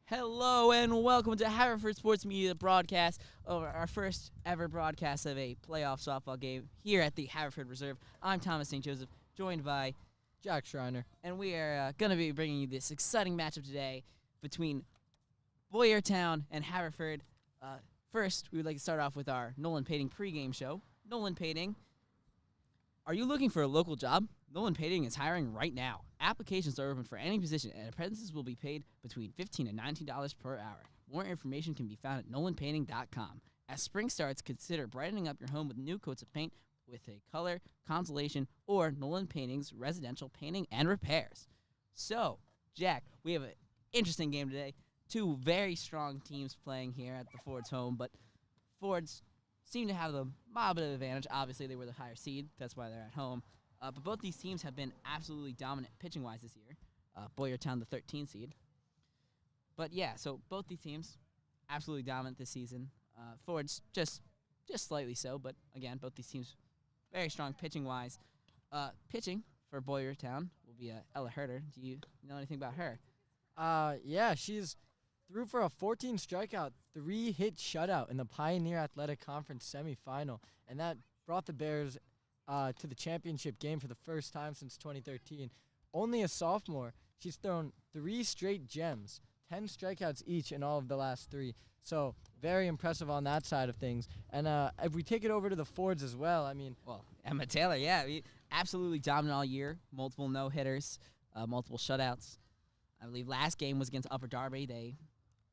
Hello and welcome to Haverford Sports Media broadcast of our first ever broadcast of a playoff softball game here at the Haverford Reserve. I'm Thomas St. Joseph, joined by Jack Schreiner. and we are going to be bringing you this exciting matchup today between Boyertown and Haverford. First, we would like to start off with our Nolan Painting pregame show. Nolan Painting, are you looking for a local job? Nolan Painting is hiring right now. Applications are open for any position, and apprentices will be paid between $15 and $19 per hour. More information can be found at nolanpainting.com. As spring starts, consider brightening up your home with new coats of paint with a color, consolation, or Nolan Painting's residential painting and repairs. So, Jack, we have an interesting game today. Two very strong teams playing here at the Ford's home, but Ford's seem to have the mild bit of advantage. Obviously, they were the higher seed. That's why they're at home. But both these teams have been absolutely dominant pitching-wise this year. Boyertown, the 13 seed. But, yeah, so both these teams absolutely dominant this season. Ford's just slightly so, but, again, both these teams very strong pitching-wise. Pitching for Boyertown will be Ella Herder. Do you know anything about her? Yeah, she's threw for a 14 strikeout, 3-hit shutout in the Pioneer Athletic Conference semifinal, and that brought the Bears to the championship game for the first time since 2013. Only a sophomore, she's thrown 3 straight gems, 10 strikeouts each in all of the last 3. So very impressive on that side of things. And if we take it over to the Fords as well, Emma Taylor, yeah, absolutely dominant all year. Multiple no-hitters, multiple shutouts. I believe last game was against Upper Darby. They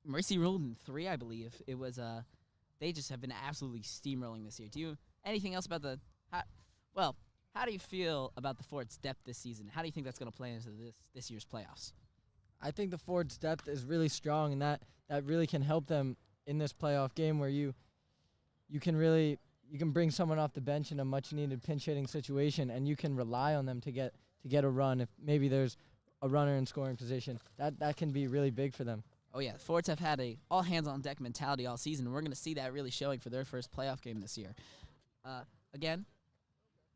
mercy ruled in 3, I believe. It was they just have been absolutely steamrolling this year. Do you anything else about how do you feel about the Ford's depth this season? How do you think that's going to play into this year's playoffs? I think the Ford's depth is really strong, and that really can help them in this playoff game where you can bring someone off the bench in a much-needed pinch-hitting situation, and you can rely on them to get a run if maybe there's a runner in scoring position. That can be really big for them. Oh, yeah. The Fords have had a all-hands-on-deck mentality all season, and we're going to see that really showing for their first playoff game this year. Again,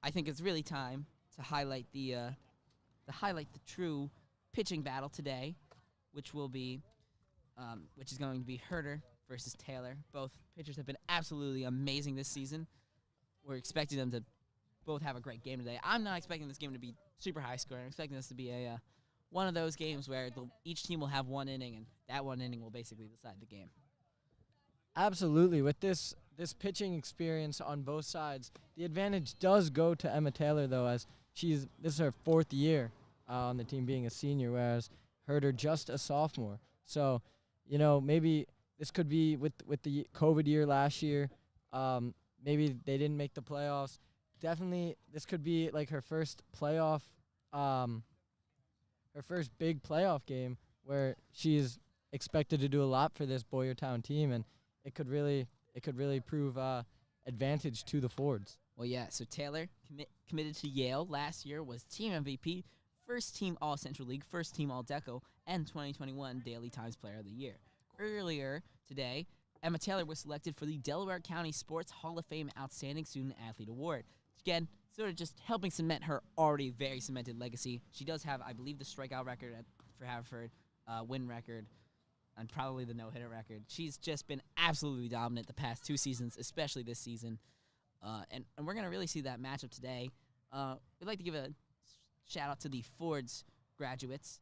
I think it's really time to highlight the true pitching battle today, which is going to be Herder versus Taylor. Both pitchers have been absolutely amazing this season. We're expecting them to both have a great game today. I'm not expecting this game to be super high scoring. I'm expecting this to be a one of those games where each team will have one inning, and that one inning will basically decide the game. Absolutely. With this pitching experience on both sides, the advantage does go to Emma Taylor, though, as this is her 4th year on the team being a senior, whereas Herder just a sophomore. So, maybe this could be with the COVID year last year. Maybe they didn't make the playoffs. Definitely, this could be like her first playoff, her first big playoff game where she's expected to do a lot for this Boyertown team, and it could really prove advantage to the Fords. Well, yeah, so Taylor committed to Yale last year, was team MVP, first team All-Central League, first team All-Deco, and 2021 Daily Times Player of the Year. Earlier today, Emma Taylor was selected for the Delaware County Sports Hall of Fame Outstanding Student Athlete Award. Again, sort of just helping cement her already very cemented legacy. She does have, I believe, the strikeout record for Haverford, win record, and probably the no-hitter record. She's just been absolutely dominant the past 2 seasons, especially this season. And we're going to really see that matchup today. We'd like to give a shout-out to the Fords graduates.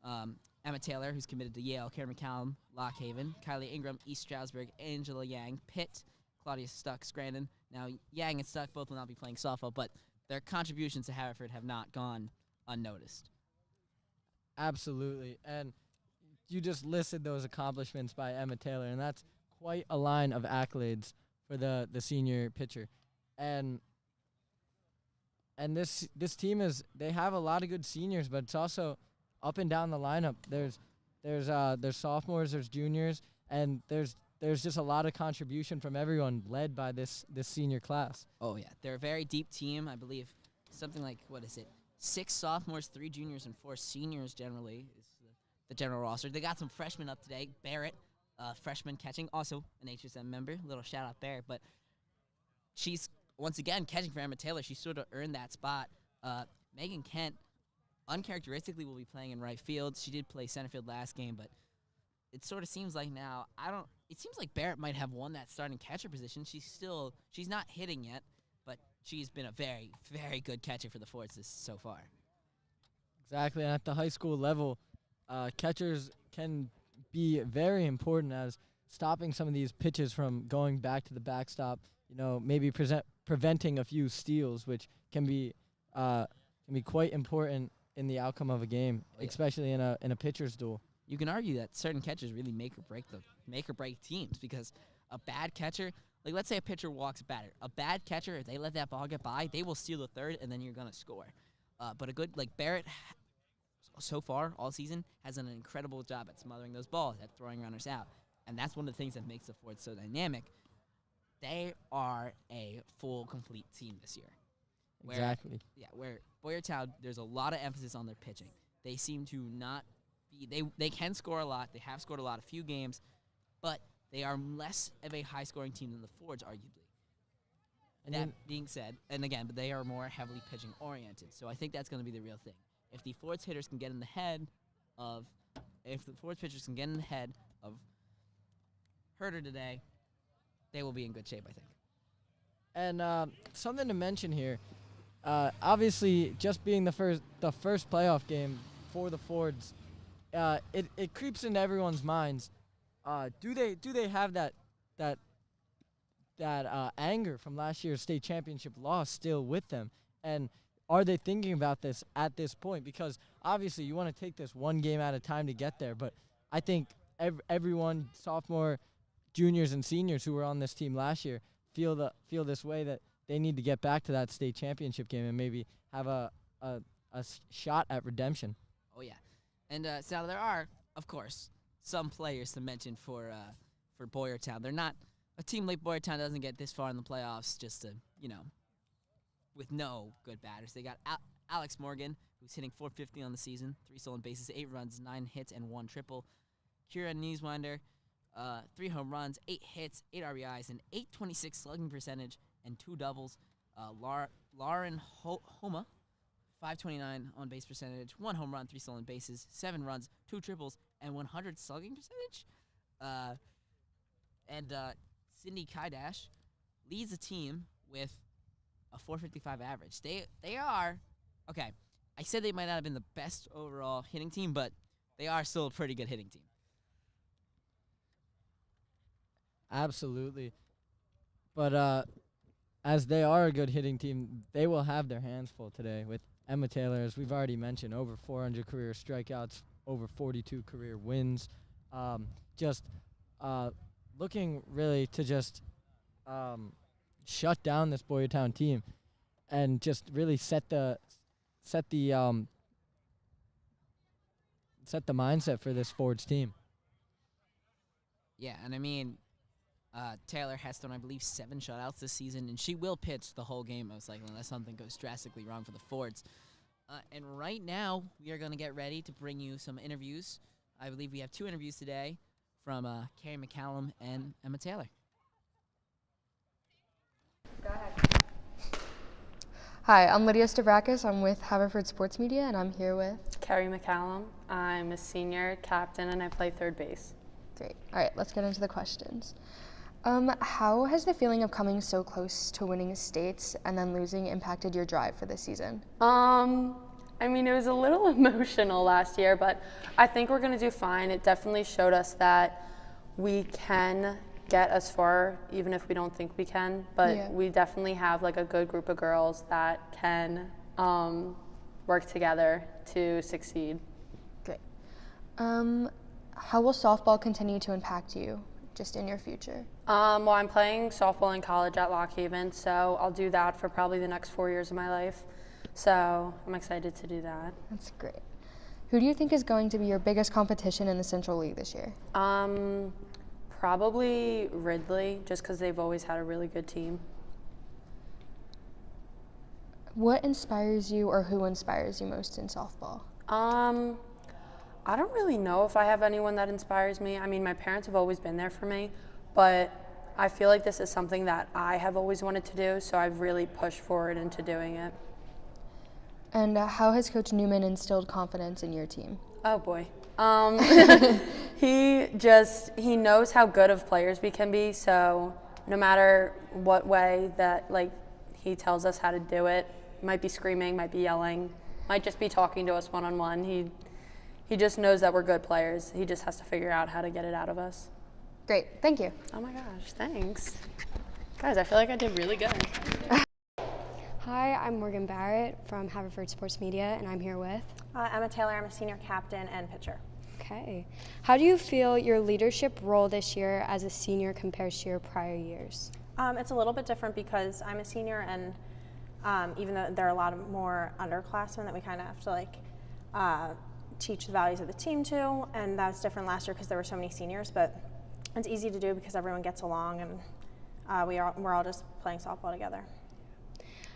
Emma Taylor, who's committed to Yale, Karen McCallum, Lock Haven, Kylie Ingram, East Stroudsburg, Angela Yang, Pitt, Claudia Stuck, Scranton. Now, Yang and Stuck both will not be playing softball, but their contributions to Haverford have not gone unnoticed. Absolutely. And you just listed those accomplishments by Emma Taylor, and that's quite a line of accolades for the senior pitcher. And this team they have a lot of good seniors, but it's also up and down the lineup. There's sophomores, there's juniors, and there's just a lot of contribution from everyone led by this senior class. Oh, yeah. They're a very deep team. I believe something like, 6 sophomores, 3 juniors, and 4 seniors generally is the general roster. They got some freshmen up today. Barrett, freshman catching, also an HSM member. Little shout-out there. But she's, once again, catching for Emma Taylor. She sort of earned that spot. Megan Kent, uncharacteristically, will be playing in right field. She did play center field last game, but it sort of seems like now, it seems like Barrett might have won that starting catcher position. She's not hitting yet, but she's been a very, very good catcher for the Forts so far. Exactly. And at the high school level, catchers can be very important as stopping some of these pitches from going back to the backstop, maybe preventing a few steals, which can be quite important in the outcome of a game, especially in a pitcher's duel. You can argue that certain catchers really make or break teams, because a bad catcher, like let's say a pitcher walks a batter, a bad catcher, if they let that ball get by, they will steal the third and then you're gonna score. But a good, like Barrett, so far all season has done an incredible job at smothering those balls, at throwing runners out, and that's one of the things that makes the Forts so dynamic. They are a full, complete team this year. Exactly. Where Boyertown, there's a lot of emphasis on their pitching. They seem to not be, they can score a lot. They have scored a few games, but they are less of a high-scoring team than the Fords, arguably. And that being said, and again, but they are more heavily pitching-oriented, so I think that's going to be the real thing. If the Fords hitters can get in the head of, if the Fords pitchers can get in the head of Herder today, they will be in good shape, I think. And something to mention here, obviously, just being the first playoff game for the Fords, it creeps into everyone's minds. Do they have that anger from last year's state championship loss still with them? And are they thinking about this at this point? Because obviously you want to take this one game at a time to get there, but I think everyone, sophomore, juniors, and seniors who were on this team last year feel this way, that they need to get back to that state championship game and maybe have a shot at redemption. Oh yeah, and so there are, of course, some players to mention for Boyertown. They're not a team like Boyertown doesn't get this far in the playoffs just to with no good batters. They got Alex Morgan, who's hitting .450 on the season, 3 stolen bases, 8 runs, 9 hits, and 1 triple. Kira Nieswinder, 3 home runs, 8 hits, 8 RBIs, an .826 slugging percentage, and 2 doubles. Lauren Homa, .529 on base percentage, 1 home run, 3 stolen bases, 7 runs, 2 triples, and 100 slugging percentage. And Cindy Kaidash leads the team with a .455 average. They are, okay, I said they might not have been the best overall hitting team, but they are still a pretty good hitting team. Absolutely. But as they are a good hitting team, they will have their hands full today with Emma Taylor, as we've already mentioned, over 400 career strikeouts, over 42 career wins. Looking really to just shut down this Boyertown team and just really set the mindset for this Fords team. Yeah, and I mean, Taylor has thrown, I believe, 7 shutouts this season, and she will pitch the whole game, most likely, unless something goes drastically wrong for the Fords. And right now, we are going to get ready to bring you some interviews. I believe we have 2 interviews today from Carrie McCallum and Emma Taylor. Go ahead. Hi, I'm Lydia Stavrakis. I'm with Haverford Sports Media, and I'm here with Carrie McCallum. I'm a senior captain, and I play third base. Great. All right, let's get into the questions. How has the feeling of coming so close to winning states and then losing impacted your drive for this season? I mean, it was a little emotional last year, but I think we're going to do fine. It definitely showed us that we can get as far, even if we don't think we can. But we definitely have like a good group of girls that can work together to succeed. Great. How will softball continue to impact you just in your future? Well, I'm playing softball in college at Lock Haven, so I'll do that for probably the next 4 years of my life. So I'm excited to do that. That's great. Who do you think is going to be your biggest competition in the Central League this year? Probably Ridley, just because they've always had a really good team. What inspires you, or who inspires you most in softball? I don't really know if I have anyone that inspires me. I mean, my parents have always been there for me, but I feel like this is something that I have always wanted to do, so I've really pushed forward into doing it. And how has Coach Newman instilled confidence in your team? Oh boy. He he knows how good of players we can be. So no matter what way that like he tells us how to do it, might be screaming, might be yelling, might just be talking to us one-on-one. He just knows that we're good players. He just has to figure out how to get it out of us. Great, thank you. Oh my gosh, thanks. Guys, I feel like I did really good. Hi, I'm Morgan Barrett from Haverford Sports Media, and I'm here with Emma Taylor. I'm a senior captain and pitcher. Okay. How do you feel your leadership role this year as a senior compares to your prior years? It's a little bit different because I'm a senior, and even though there are a lot of more underclassmen that we kind of have to teach the values of the team to, and that was different last year because there were so many seniors, but it's easy to do because everyone gets along, and we're all just playing softball together.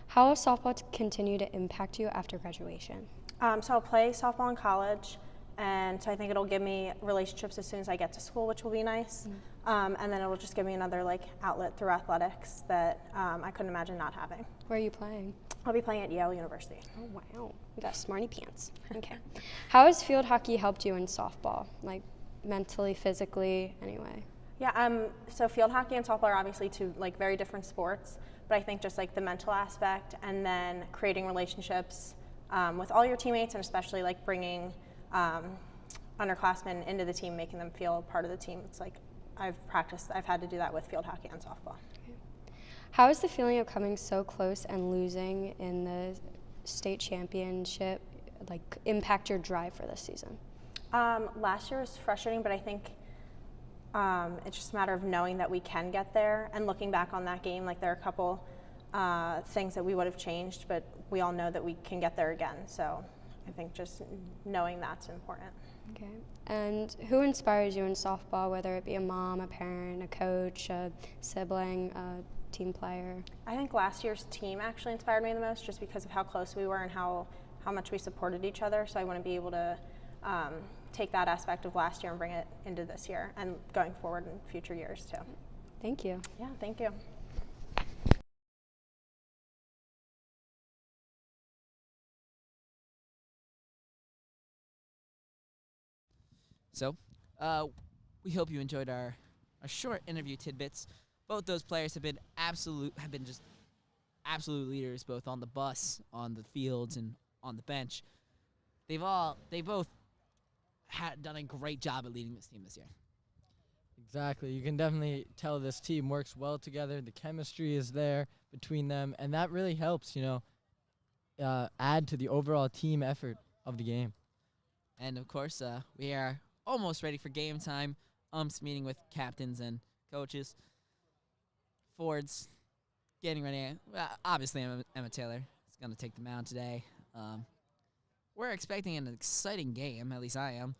How will softball continue to impact you after graduation? So I'll play softball in college, and so I think it'll give me relationships as soon as I get to school, which will be nice. And then it'll just give me another outlet through athletics that I couldn't imagine not having. Where are you playing? I'll be playing at Yale University. Oh, wow. You got smarty pants. Okay. How has field hockey helped you in softball? Like mentally, physically, anyway? Yeah, so field hockey and softball are obviously two very different sports, but I think just the mental aspect and then creating relationships with all your teammates, and especially bringing underclassmen into the team, making them feel a part of the team. It's I've had to do that with field hockey and softball. How is the feeling of coming so close and losing in the state championship impact your drive for this season? Last year was frustrating, but I think it's just a matter of knowing that we can get there, and looking back on that game, there are a couple things that we would have changed, but we all know that we can get there again. So I think just knowing that's important. Okay. And who inspires you in softball, whether it be a mom, a parent, a coach, a sibling, a team player? I think last year's team actually inspired me the most, just because of how close we were and how much we supported each other. So I want to be able to take that aspect of last year and bring it into this year and going forward in future years too. Thank you. Yeah, thank you. So, we hope you enjoyed our short interview tidbits. Both those players have been just absolute leaders, both on the bus, on the fields, and on the bench. They both done a great job at leading this team this year. Exactly. You can definitely tell this team works well together. The chemistry is there between them, and that really helps, add to the overall team effort of the game. And, of course, we are almost ready for game time. Meeting with captains and coaches. Fords getting ready. Obviously, Emma Taylor is going to take the mound today. We're expecting an exciting game, at least I am.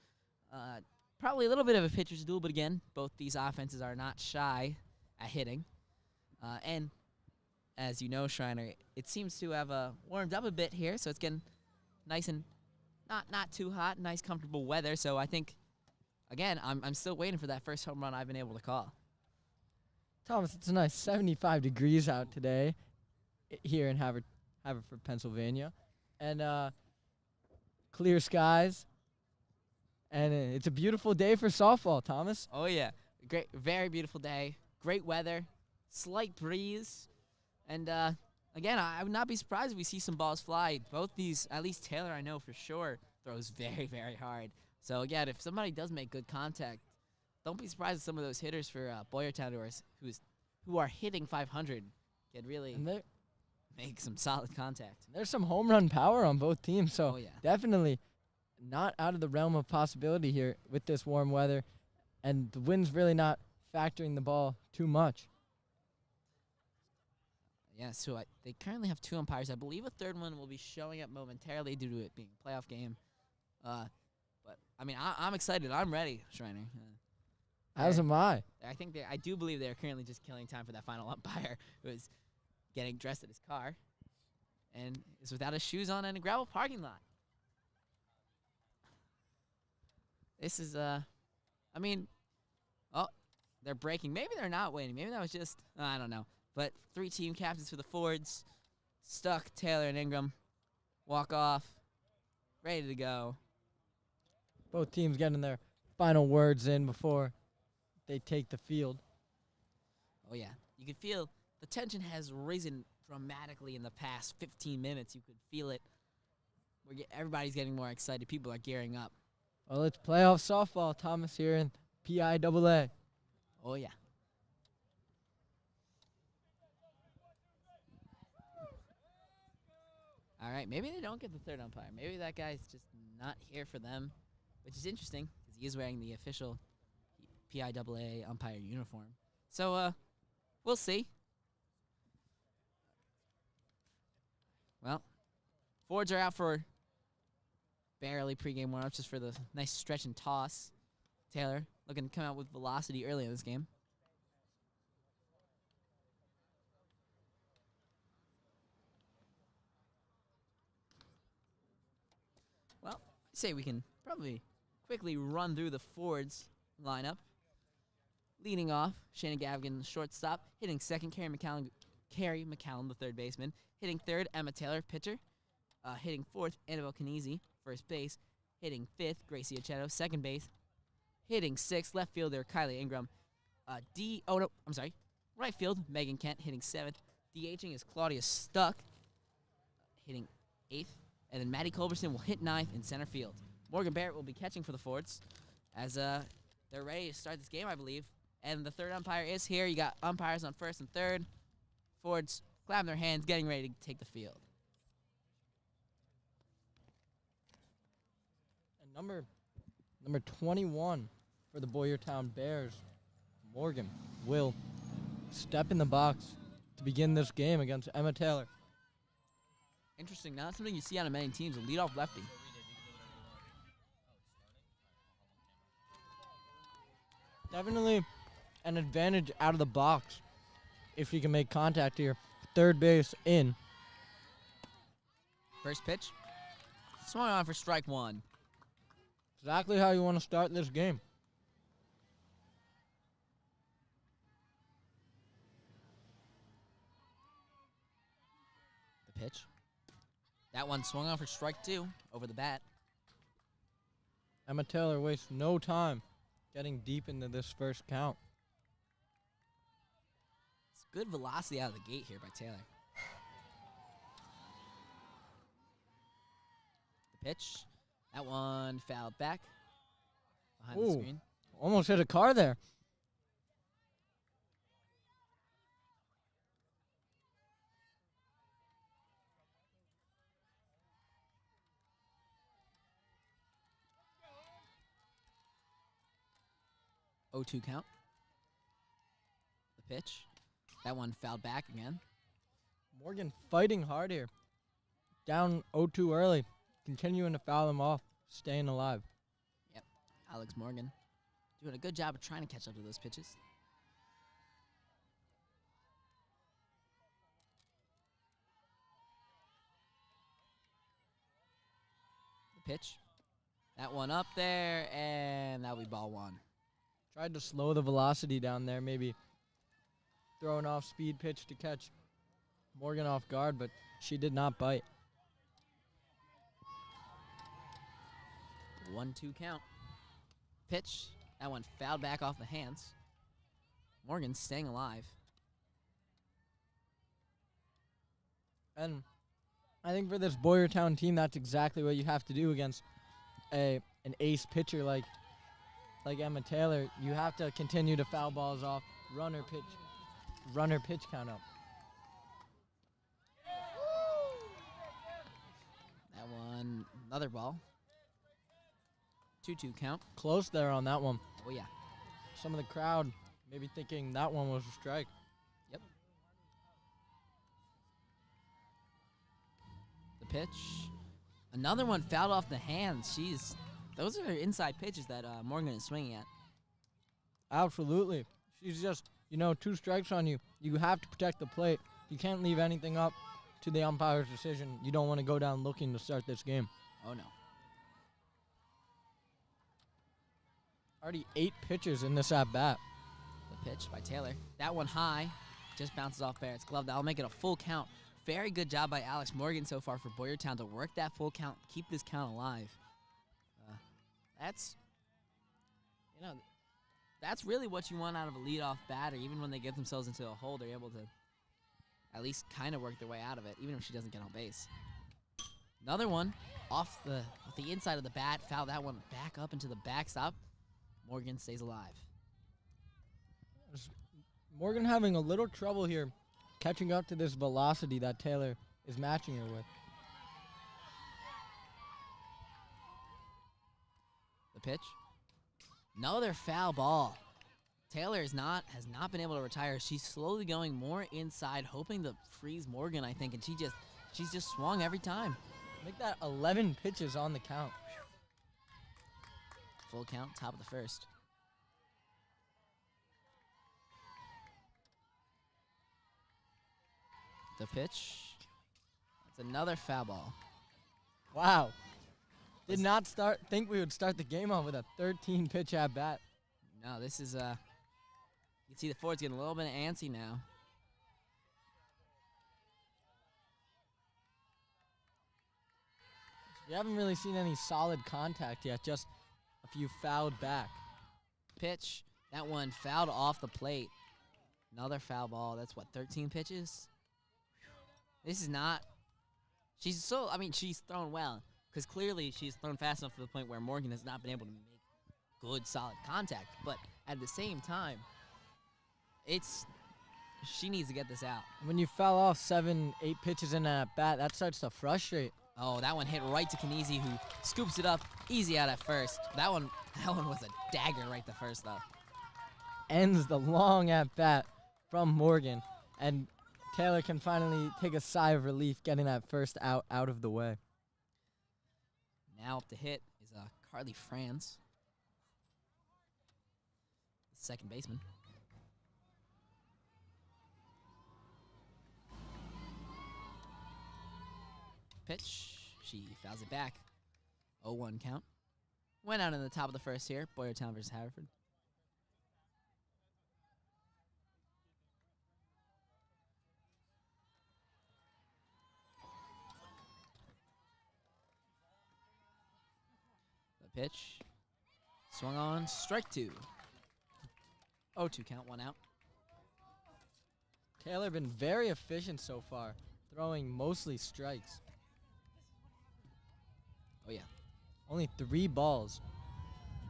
Probably a little bit of a pitcher's duel, but again, both these offenses are not shy at hitting. And as you know, Schreiner, it seems to have warmed up a bit here, so it's getting nice and not too hot, nice comfortable weather. So I think, again, I'm still waiting for that first home run I've been able to call. Thomas, it's a nice 75 degrees out today here in Haverford, Pennsylvania. And clear skies. And it's a beautiful day for softball, Thomas. Oh, yeah. Great, very beautiful day. Great weather. Slight breeze. And, again, I would not be surprised if we see some balls fly. Both these, at least Taylor, I know for sure, throws very, very hard. So, again, if somebody does make good contact, don't be surprised if some of those hitters for Boyertown who are hitting 500 can really make some solid contact. There's some home run power on both teams, so yeah. Definitely not out of the realm of possibility here with this warm weather, and the wind's really not factoring the ball too much. Yeah, so they currently have 2 umpires. I believe a third one will be showing up momentarily due to it being a playoff game. But, I mean, I'm excited. I'm ready, Schreiner. As am I. I do believe they're currently just killing time for that final umpire who is getting dressed at his car and is without his shoes on in a gravel parking lot. This is, they're breaking. Maybe they're not waiting. Maybe that was just, I don't know. But 3 team captains for the Fords. Stuck, Taylor, and Ingram. Walk off. Ready to go. Both teams getting their final words in before they take the field. Oh, yeah. You can feel the tension has risen dramatically in the past 15 minutes. You could feel it. Everybody's getting more excited. People are gearing up. Well, it's playoff softball, Thomas, here in PIAA. Oh, yeah. All right, maybe they don't get the third umpire. Maybe that guy's just not here for them, which is interesting because he is wearing the official PIAA umpire uniform. So, we'll see. Well, Fords are out for barely pregame warm-ups, just for the nice stretch and toss. Taylor looking to come out with velocity early in this game. Well, I say we can probably quickly run through the Fords lineup. Leading off, Shannon Gavigan, shortstop. Hitting second, Carrie McCallum, the third baseman. Hitting third, Emma Taylor, pitcher. Hitting fourth, Annabelle Canese, first base. Hitting fifth, Gracie Aceto, second base. Hitting sixth, left fielder, Kylie Ingram. Right field, Megan Kent, hitting seventh. DHing is Claudia Stuck, hitting eighth. And then Maddie Culberson will hit ninth in center field. Morgan Barrett will be catching for the Fords as they're ready to start this game, I believe. And the third umpire is here. You got umpires on first and third. Fords clapping their hands, getting ready to take the field. And number 21 for the Boyertown Bears, Morgan, will step in the box to begin this game against Emma Taylor. Interesting. Not something you see on many teams, a leadoff lefty. Definitely an advantage out of the box if she can make contact here. Third base in. First pitch. Swung on for strike one. Exactly how you want to start this game. The pitch. That one swung on for strike two over the bat. Emma Taylor wastes no time getting deep into this first count. It's good velocity out of the gate here by Taylor. The pitch. That one fouled back behind the screen. Almost hit a car there. Oh, 2 count. The pitch. That one fouled back again. Morgan fighting hard here. Down 0-2 early. Continuing to foul them off. Staying alive. Yep. Alex Morgan doing a good job of trying to catch up to those pitches. The pitch. That one up there, and that'll be ball one. Tried to slow the velocity down there, maybe throwing off speed pitch to catch Morgan off guard, but she did not bite. 1-2 count. Pitch. That one fouled back off the hands. Morgan staying alive. And I think for this Boyertown team, that's exactly what you have to do against an ace pitcher like Emma Taylor. You have to continue to foul balls off, run her pitch count up. That one, another ball. 2-2 count. Close there on that one. Oh, yeah. Some of the crowd maybe thinking that one was a strike. Yep. The pitch. Another one fouled off the hands. Jeez. Those are inside pitches that Morgan is swinging at. Absolutely. She's just, 2 strikes on you. You have to protect the plate. You can't leave anything up to the umpire's decision. You don't want to go down looking to start this game. Oh, no. Already 8 pitchers in this at-bat. The pitch by Taylor. That one high. Just bounces off Barrett's glove. That'll make it a full count. Very good job by Alex Morgan so far for Boyertown to work that full count, keep this count alive. That's You know, that's really what you want out of a leadoff batter. Even when they get themselves into a hole, they're able to at least kind of work their way out of it, even if she doesn't get on base. Another one off the inside of the bat. Foul that one back up into the backstop. Morgan stays alive. Morgan having a little trouble here catching up to this velocity that Taylor is matching her with. The pitch. Another foul ball. Taylor has not been able to retire. She's slowly going more inside, hoping to freeze Morgan, I think, and she's just swung every time. Make that 11 pitches on the count. Full count, top of the first. The pitch. That's another foul ball. Wow. Did not think we would start the game off with a 13 pitch at bat. No, this is you can see the Ford's getting a little bit antsy now. We haven't really seen any solid contact yet, just a few fouled back. Pitch. That one fouled off the plate. Another foul ball. That's what, 13 pitches? This is not. She's thrown well, because clearly she's thrown fast enough to the point where Morgan has not been able to make good, solid contact. But at the same time, she needs to get this out. When you foul off 7, 8 pitches in at bat, that starts to frustrate. Oh, that one hit right to Kanezi, who scoops it up easy out at first. That one was a dagger right to first, though. Ends the long at bat from Morgan, and Taylor can finally take a sigh of relief getting that first out of the way. Now up to hit is Carly Franz, second baseman. Pitch. She fouls it back. 0-1 count. Went out in the top of the first here. Boyertown versus Haverford. The pitch. Swung on. Strike 2. 0-2 count. 1 out. Taylor been very efficient so far, throwing mostly strikes. Oh, yeah. Only 3 balls.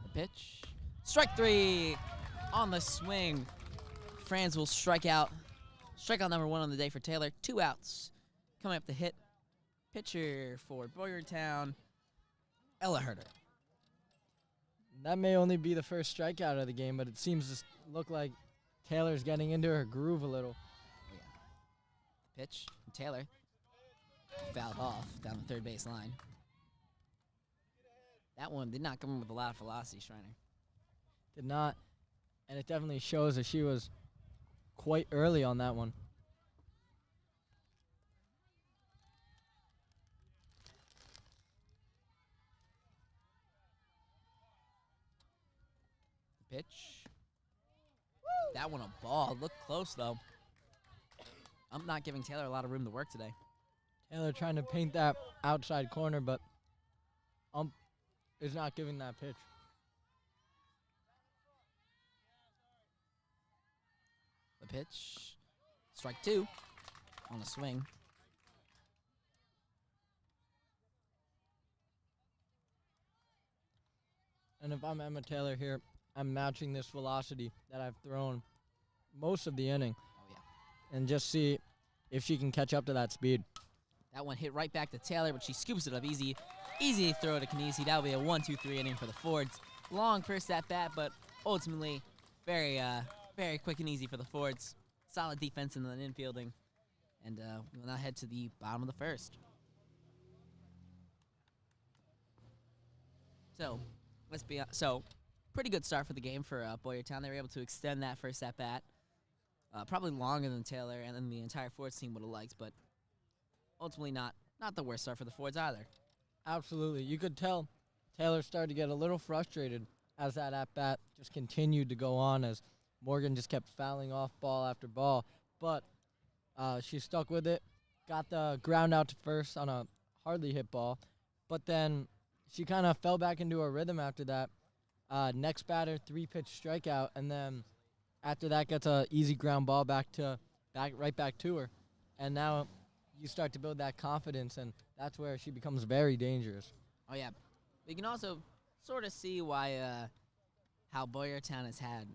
The pitch. Strike 3 on the swing. Franz will strike out. Strikeout number 1 on the day for Taylor. 2 outs. Coming up to hit. Pitcher for Boyertown, Ella Herder. That may only be the first strikeout of the game, but it seems to look like Taylor's getting into her groove a little. Oh, yeah. Pitch. Taylor fouled off down the third base line. That one did not come in with a lot of velocity, Schreiner. Did not. And it definitely shows that she was quite early on that one. Pitch. That one a ball. Looked close, though. I'm not giving Taylor a lot of room to work today. Taylor trying to paint that outside corner, but is not giving that pitch. The pitch. Strike 2 on a swing. And if I'm Emma Taylor here, I'm matching this velocity that I've thrown most of the inning. Oh, yeah. And just see if she can catch up to that speed. That one hit right back to Taylor, but she scoops it up easy. Easy throw to Kanezi. That'll be a 1-2-3 inning for the Fords. Long first at bat, but ultimately very quick and easy for the Fords. Solid defense in the infielding. And we will now head to the bottom of the first. So pretty good start for the game for Boyertown. They were able to extend that first at bat. Probably longer than Taylor and then the entire Fords team would have liked, but ultimately not the worst start for the Fords either. Absolutely. You could tell Taylor started to get a little frustrated as that at-bat just continued to go on as Morgan just kept fouling off ball after ball. But she stuck with it, got the ground out to first on a hardly hit ball. But then she kind of fell back into her rhythm after that. Next batter, 3-pitch strikeout, and then after that gets a easy ground ball right back to her. And now you start to build that confidence, and that's where she becomes very dangerous. Oh, yeah. We can also sort of see why how Boyertown has had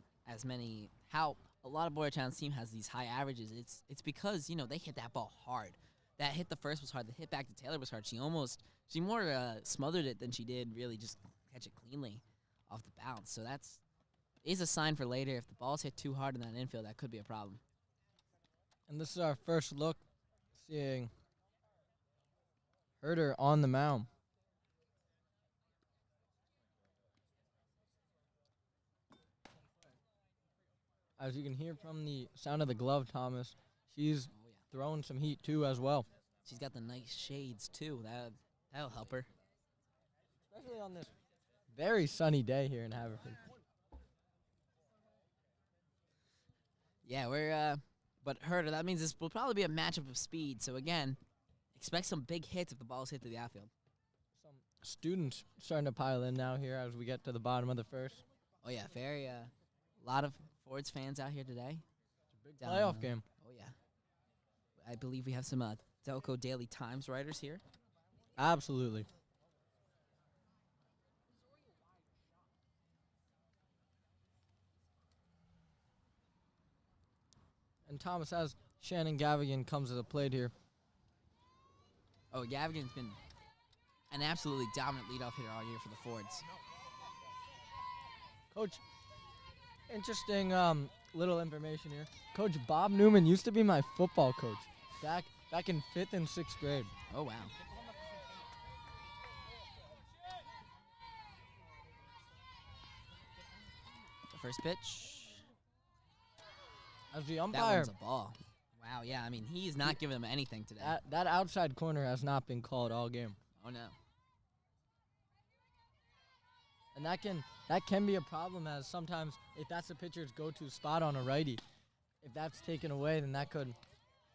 how a lot of Boyertown's team has these high averages. It's because, they hit that ball hard. That hit the first was hard. The hit back to Taylor was hard. She more smothered it than she did really just catch it cleanly off the bounce. So is a sign for later. If the ball's hit too hard in that infield, that could be a problem. And this is our first look seeing Herder on the mound. As you can hear from the sound of the glove, Thomas, she's throwing some heat too as well. She's got the nice shades too. That'll help her. Especially on this very sunny day here in Haverford. Yeah, but Herder, that means this will probably be a matchup of speed. So again, expect some big hits if the ball's hit to the outfield. Some students starting to pile in now here as we get to the bottom of the first. Oh yeah, a lot of Fords fans out here today. It's a big playoff game. Oh yeah. I believe we have some Delco Daily Times writers here. Absolutely. And Thomas, as Shannon Gavigan comes to the plate here. Oh, Gavigan's been an absolutely dominant leadoff hitter all year for the Fords. Coach, interesting little information here. Coach Bob Newman used to be my football coach back in 5th and 6th grade. Oh, wow. The first pitch. As the That umpire, one's a ball. Wow, yeah, I mean, he's not giving them anything today. that outside corner has not been called all game. Oh, no. And that can be a problem, as sometimes if that's the pitcher's go-to spot on a righty, if that's taken away, then that could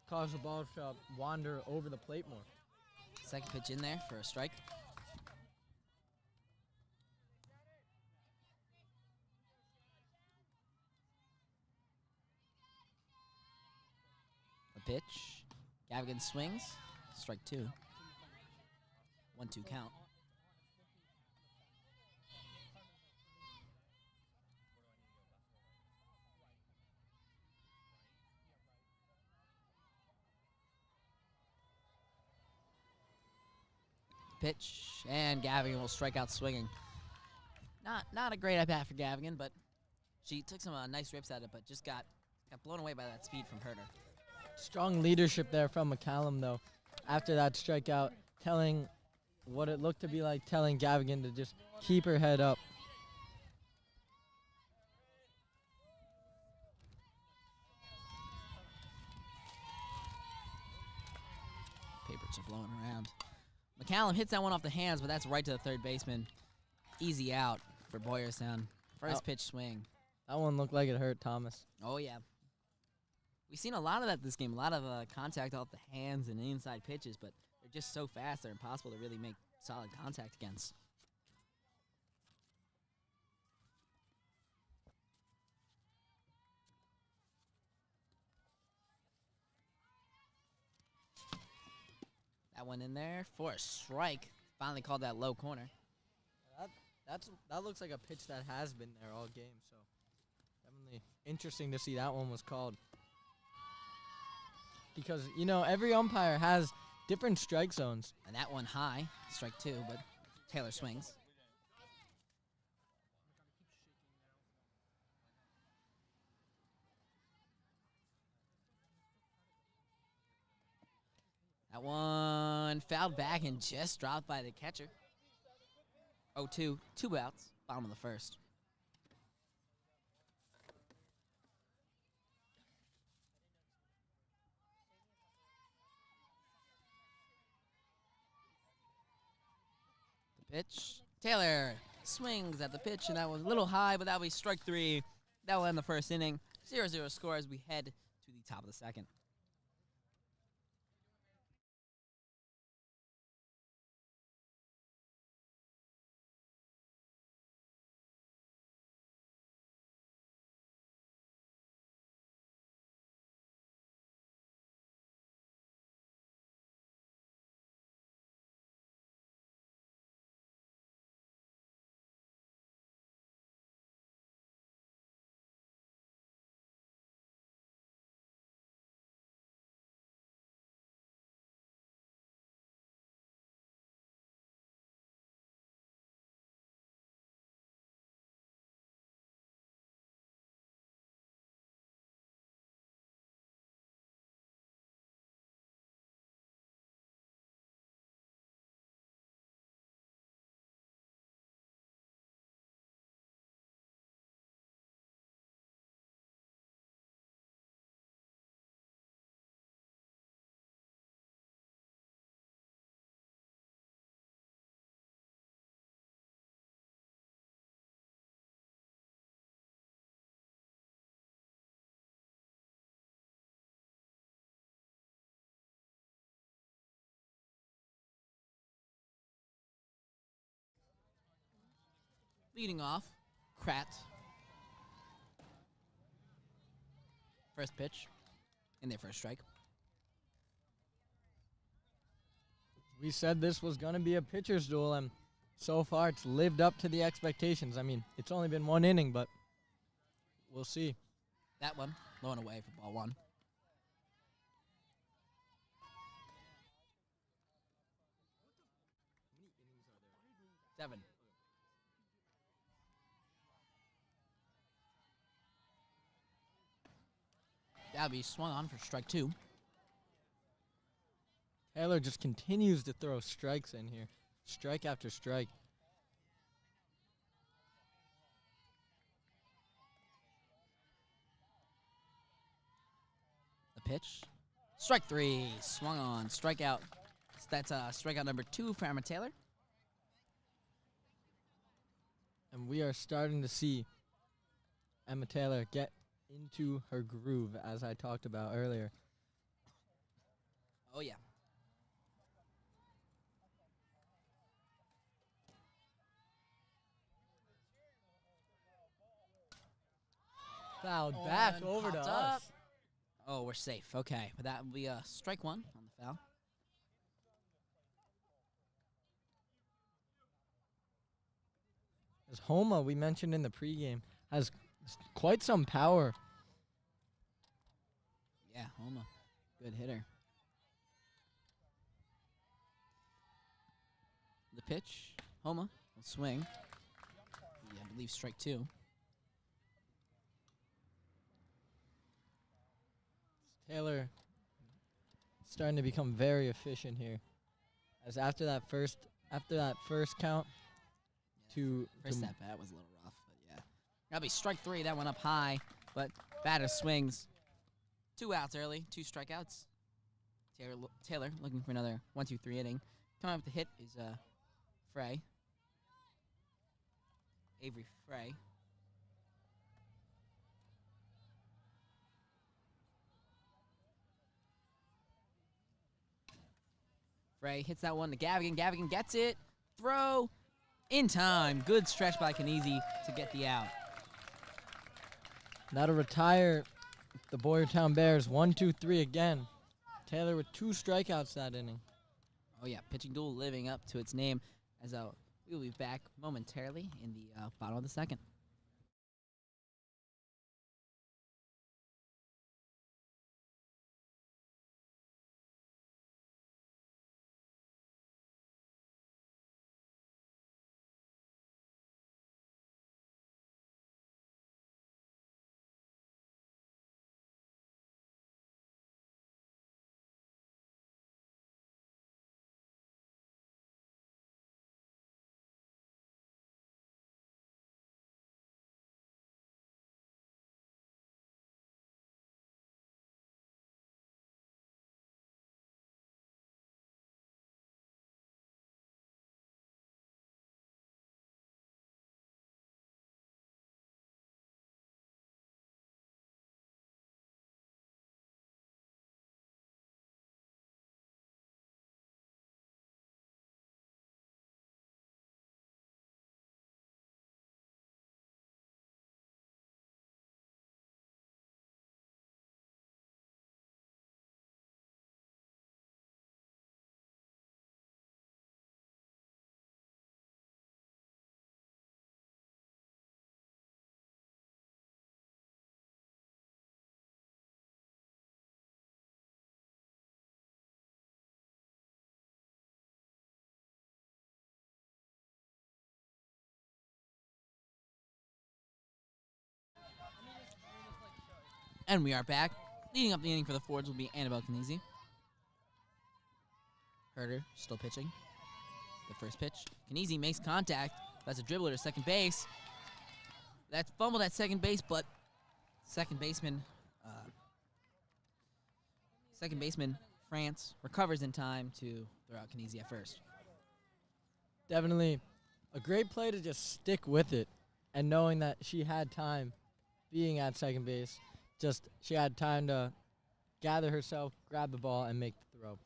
cause the ball to wander over the plate more. Second pitch in there for a strike. The pitch. Gavigan swings. Strike 2. 1-2 count. Pitch, and Gavigan will strike out swinging. Not a great at bat for Gavigan, but she took some nice rips at it, but just got blown away by that speed from Herder. Strong leadership there from McCallum, though, after that strikeout, telling what it looked to be like, telling Gavigan to just keep her head up. Papers are blowing around. McCallum hits that one off the hands, but that's right to the third baseman. Easy out for Boyertown. First pitch swing. That one looked like it hurt Thomas. Oh, yeah. We've seen a lot of that this game. A lot of contact off the hands and inside pitches, but they're just so fast, they're impossible to really make solid contact against. That one in there for a strike. Finally called that low corner. That looks like a pitch that has been there all game, so definitely interesting to see that one was called. Because, every umpire has different strike zones. And that one high, strike 2, but Taylor swings. That one fouled back and just dropped by the catcher. 0-2, 2 outs, bottom of the first. The pitch. Taylor swings at the pitch, and that was a little high, but that'll be strike 3. That will end the first inning. 0-0 score as we head to the top of the second. Leading off, Krat. First pitch in their first strike. We said this was going to be a pitcher's duel, and so far it's lived up to the expectations. I mean, it's only been one inning, but we'll see. That one, low and away for ball one. Seven. That'll be swung on for strike two. Taylor just continues to throw strikes in here, strike after strike. The pitch. Strike three. Swung on. Strikeout. That's strikeout number 2 for Emma Taylor. And we are starting to see Emma Taylor get into her groove, as I talked about earlier. Oh, yeah. Fouled back And over to popped us. up. Oh, we're safe. Okay. But that will be strike 1 on the foul. As Homa, we mentioned in the pregame, has quite some power. Yeah, Homa. Good hitter. The pitch. Homa will swing. Yeah, I believe strike 2. Taylor starting to become very efficient here. As after that first count, First at bat was a little rough, but yeah. That'll be strike 3. That went up high, but batter swings. 2 outs early, 2 strikeouts. Taylor looking for another 1-2-3 inning. Coming up with the hit is Frey. Avery Frey. Frey hits that one to Gavigan. Gavigan gets it. Throw. In time. Good stretch by Kniezi to get the out. that'll retire the Boyertown Bears 1-2-3 again. Taylor with 2 strikeouts that inning. Oh, yeah. Pitching duel living up to its name, as we will be back momentarily in the bottom of the second. And we are back. Leading up the inning for the Fords will be Annabelle Kniezi. Herder still pitching. The first pitch. Kniezi makes contact. That's a dribbler to second base. That's fumbled at second base, but second baseman France recovers in time to throw out Kniezi at first. Definitely a great play to just stick with it, and knowing that she had time being at second base. Just she had time to gather herself, grab the ball, and make the throw.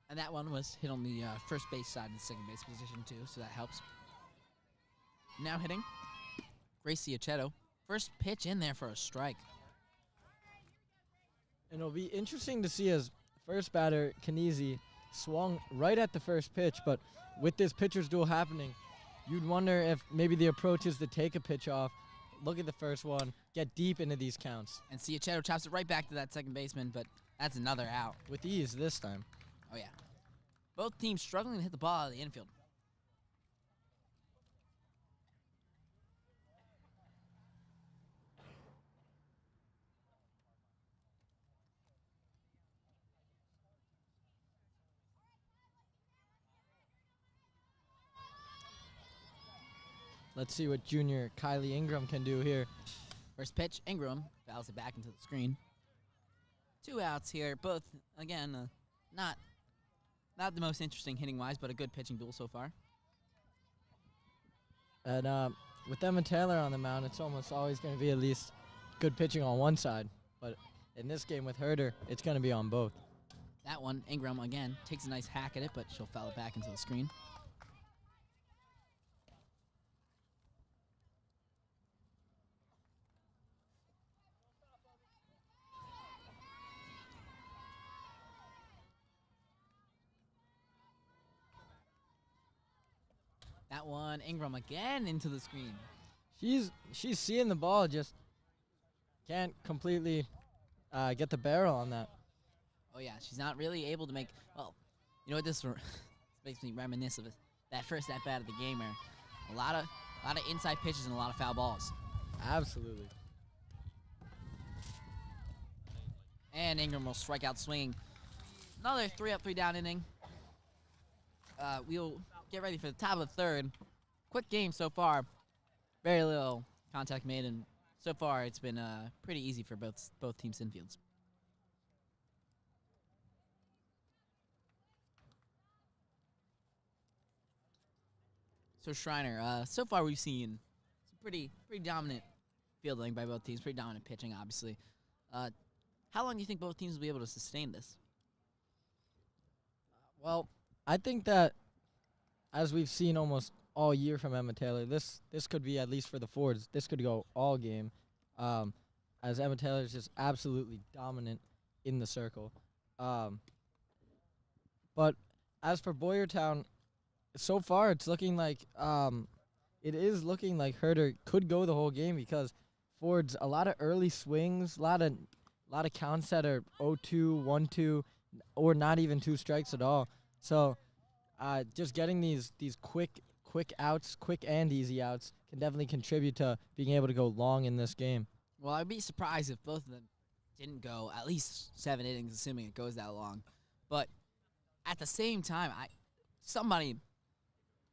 And that one was hit on the first base side of the second base position, too, so that helps. Now hitting, Gracie Aceto. First pitch in there for a strike. And it'll be interesting to see as first batter, Kanezi, swung right at the first pitch, but with this pitcher's duel happening, you'd wonder if maybe the approach is to take a pitch off, look at the first one, get deep into these counts. And Aceto chops it right back to that second baseman, but that's another out. With ease this time. Oh, yeah. Both teams struggling to hit the ball out of the infield. Let's see what junior Kylie Ingram can do here. First pitch, Ingram fouls it back into the screen. 2 outs here, both, again, not the most interesting hitting-wise, but a good pitching duel so far. And with Emma Taylor on the mound, it's almost always going to be at least good pitching on one side. But in this game with Herder, it's going to be on both. That one, Ingram, again, takes a nice hack at it, but she'll foul it back into the screen. That one, Ingram again into the screen. She's seeing the ball, just can't completely get the barrel on that. Oh, yeah, she's not really able to make, well, you know what this makes me reminisce of that first at-bat of the game where a lot of inside pitches and a lot of foul balls. Absolutely. And Ingram will strike out swinging. Another 3-up, 3-down inning. We'll get ready for the top of the third. Quick game so far. Very little contact made, and so far it's been pretty easy for both teams' infields. So Schreiner, so far we've seen some pretty dominant fielding by both teams, pretty dominant pitching, obviously. How long do you think both teams will be able to sustain this? Well, I think that as we've seen almost all year from Emma Taylor, this could be, at least for the Fords, this could go all game, as Emma Taylor is just absolutely dominant in the circle. But as for Boyertown, so far it's looking like Herder could go the whole game because Ford's a lot of early swings, a lot of counts that are 0-2, 1-2, or not even 2 strikes at all. So just getting these quick outs, quick and easy outs, can definitely contribute to being able to go long in this game. Well, I'd be surprised if both of them didn't go at least 7 innings, assuming it goes that long. But at the same time,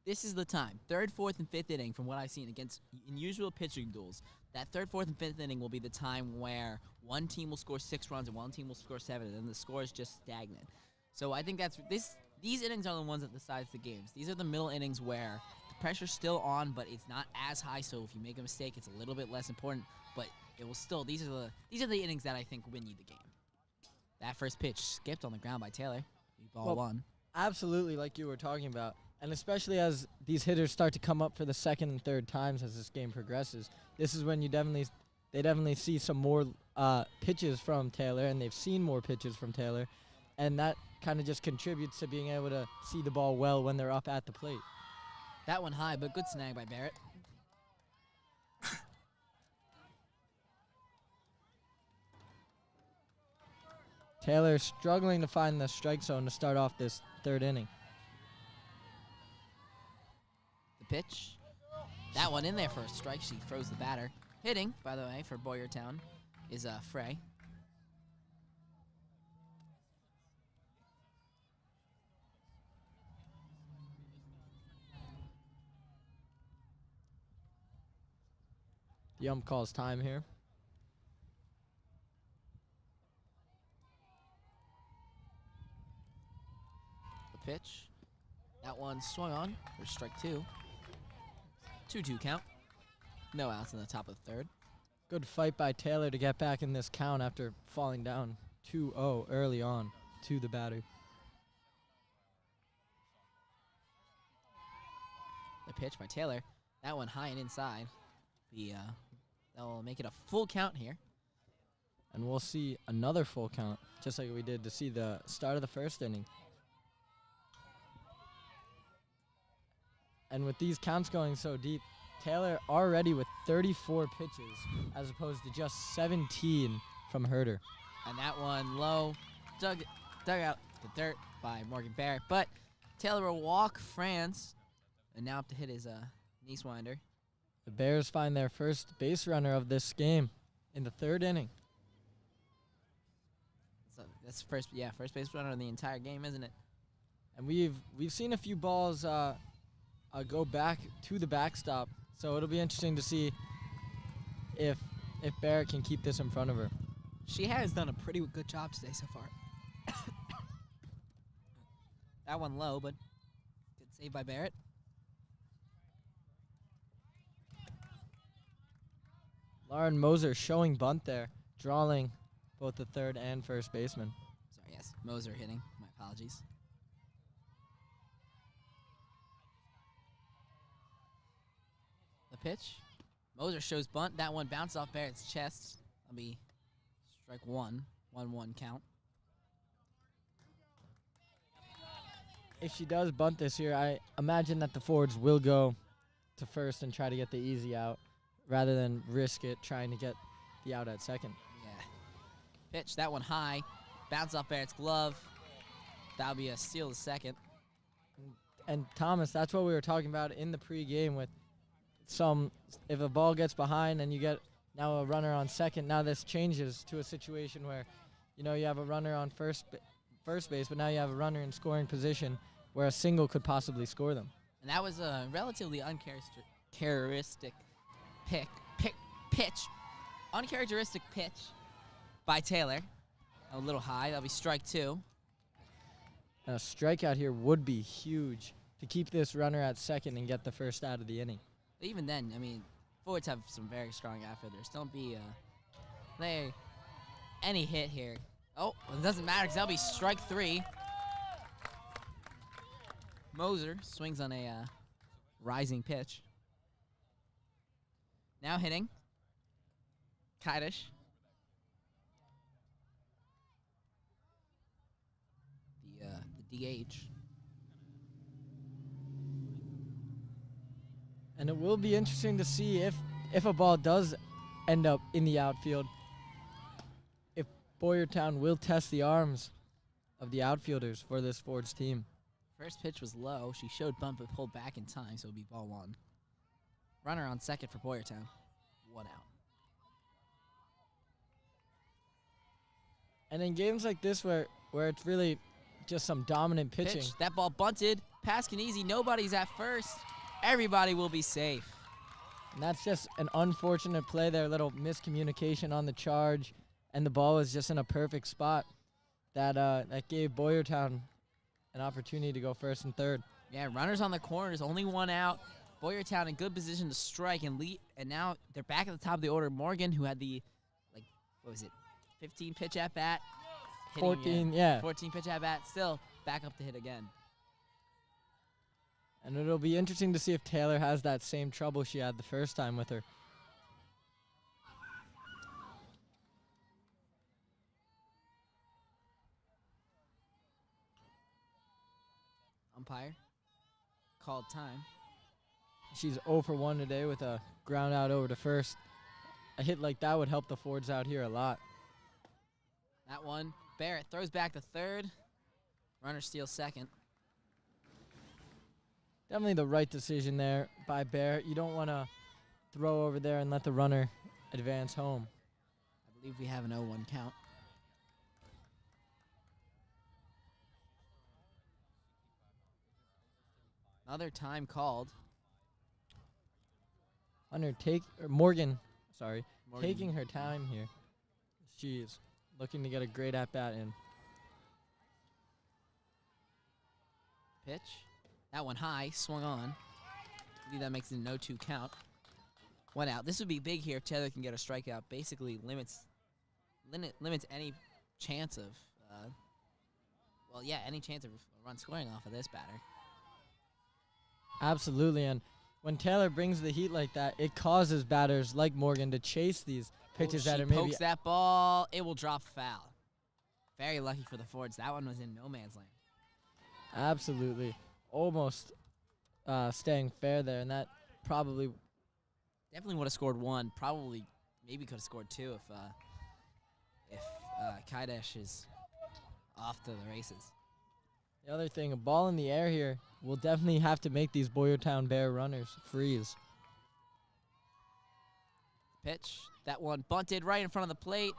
this is the time. 3rd, 4th, and 5th inning, from what I've seen against unusual pitching duels, that 3rd, 4th, and 5th inning will be the time where one team will score 6 runs and one team will score 7, and then the score is just stagnant. So I think these innings are the ones that decides the games. These are the middle innings where the pressure's still on, but it's not as high. So if you make a mistake, it's a little bit less important. But it will still. These are the innings that I think win you the game. That first pitch skipped on the ground by Taylor. Ball 1. Absolutely, like you were talking about, and especially as these hitters start to come up for the 2nd and 3rd times as this game progresses. This is when they definitely see some more pitches from Taylor, and they've seen more pitches from Taylor, and that kind of just contributes to being able to see the ball well when they're up at the plate. That one high, but good snag by Barrett. Taylor struggling to find the strike zone to start off this 3rd inning. The pitch. That one in there for a strike. She throws the batter. Hitting, by the way, for Boyertown is Frey. The ump calls time here. The pitch. That one swung on for strike 2. 2-2 count. No outs in the top of the 3rd. Good fight by Taylor to get back in this count after falling down 2-0 early on to the batter. The pitch by Taylor. That one high and inside. That'll make it a full count here. And we'll see another full count, just like we did to see the start of the first inning. And with these counts going so deep, Taylor already with 34 pitches as opposed to just 17 from Herder. And that one low, dug out the dirt by Morgan Barrett. But Taylor will walk Franz, and now up to hit his knee winder. The Bears find their first base runner of this game in the third inning. So that's first base runner of the entire game, isn't it? And we've seen a few balls go back to the backstop, so it'll be interesting to see if Barrett can keep this in front of her. She has done a pretty good job today so far. That one low, but good save by Barrett. Lauren Moser showing bunt there, drawing both the third and first baseman. Sorry, yes, Moser hitting. My apologies. The pitch. Moser shows bunt. That one bounced off Barrett's chest. That'll be strike one. 1-1 count. If she does bunt this year, I imagine that the forwards will go to first and try to get the easy out rather than risk it trying to get the out at second. Yeah. Pitch. That one high. Bounce off Barrett's glove. That'll be a steal to second. And Thomas, that's what we were talking about in the pregame with if a ball gets behind and you get now a runner on second, now this changes to a situation where, you have a runner on first base, but now you have a runner in scoring position where a single could possibly score them. And that was a relatively uncharacteristic pitch. Uncharacteristic pitch by Taylor. A little high. That'll be strike two. And a strikeout here would be huge to keep this runner at second and get the first out of the inning. But even then, forwards have some very strong outfielders. Don't be any hit here. Oh, well, it doesn't matter because that'll be strike three. Moser swings on a rising pitch. Now hitting. Kaidish. The DH. And it will be interesting to see if a ball does end up in the outfield, if Boyertown will test the arms of the outfielders for this Fords team. First pitch was low. She showed bunt but pulled back in time, so it'll be ball one. Runner on second for Boyertown. 1 out. And in games like this where it's really just some dominant pitching. Pitch. That ball bunted. Pass can easy. Nobody's at first. Everybody will be safe. And that's just an unfortunate play there. A little miscommunication on the charge. And the ball was just in a perfect spot that gave Boyertown an opportunity to go first and third. Yeah, runners on the corners. Only 1 out. Boyertown in good position to strike and lead. And now they're back at the top of the order. Morgan, who had the, 15 pitch at bat. 14, yeah. 14 pitch at bat. Still back up to hit again. And it'll be interesting to see if Taylor has that same trouble she had the first time with her. Umpire called time. She's 0 for 1 today with a ground out over to first. A hit like that would help the Fords out here a lot. That one, Barrett throws back to third. Runner steals second. Definitely the right decision there by Barrett. You don't want to throw over there and let the runner advance home. I believe we have an 0-1 count. Another time called. Morgan, taking her time here. She is looking to get a great at-bat in. Pitch. That one high, swung on. I believe that makes it an 0-2 count. 1 out. This would be big here if Taylor can get a strikeout. Basically limits any chance of, any chance of a run scoring off of this batter. Absolutely, and when Taylor brings the heat like that, it causes batters like Morgan to chase these pitches that are maybe. Pokes that ball. It will drop foul. Very lucky for the Fords. That one was in no man's land. Absolutely. Almost staying fair there, and that probably. Definitely would have scored one. Probably, maybe could have scored two if Kaidesh is off to the races. The other thing, a ball in the air here will definitely have to make these Boyertown Bear runners freeze. Pitch. That one bunted right in front of the plate.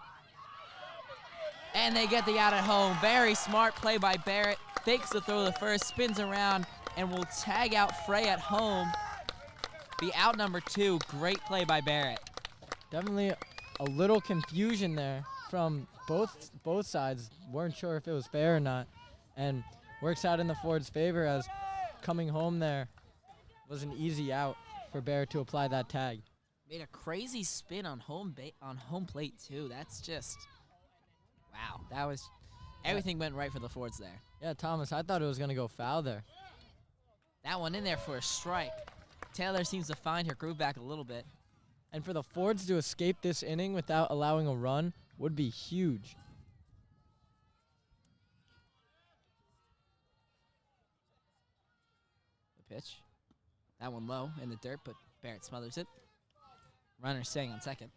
And they get the out at home. Very smart play by Barrett. Fakes the throw to the first, spins around, and will tag out Frey at home. Be out number 2. Great play by Barrett. Definitely a little confusion there from both sides. Weren't sure if it was fair or not. And works out in the Ford's favor as coming home there was an easy out for Barrett to apply that tag. Made a crazy spin on home plate too. That's just wow. That was everything went right for the Fords there. Yeah, Thomas, I thought it was gonna go foul there. That one in there for a strike. Taylor seems to find her groove back a little bit. And for the Fords to escape this inning without allowing a run would be huge. The pitch. That one low in the dirt, but Barrett smothers it. Runner staying on second.